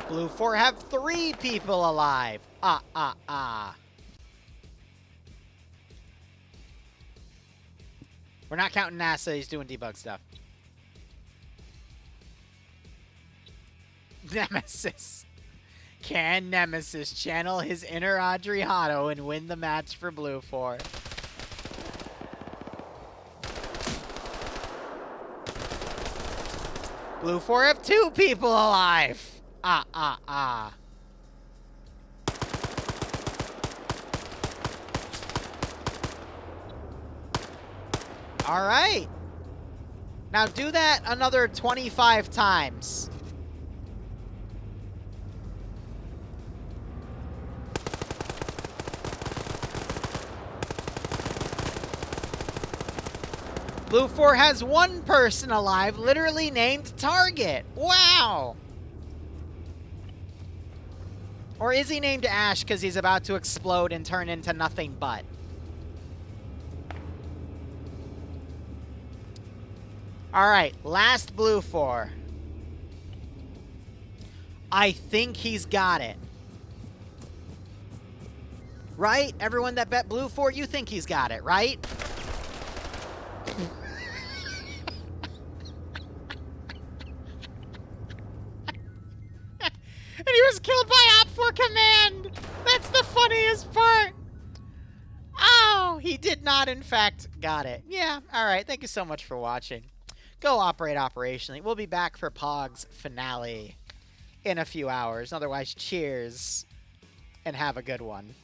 Blue 4 have 3 people alive. We're not counting NASA, he's doing debug stuff. Nemesis. Can Nemesis channel his inner Adriano and win the match for Blue 4? Blue 4 have 2 people alive. All right. Now do that another 25 times. Blue 4 has 1 person alive, literally named Target. Wow. Or is he named Ash because he's about to explode and turn into nothing but? All right, last Blue 4. I think he's got it. Right? Everyone that bet Blue 4, you think he's got it, right? And he was killed by Op4 Command! That's the funniest part! Oh, he did not, in fact, got it. Yeah, alright, thank you so much for watching. Go operate operationally. We'll be back for Pog's finale in a few hours. Otherwise, cheers, and have a good one.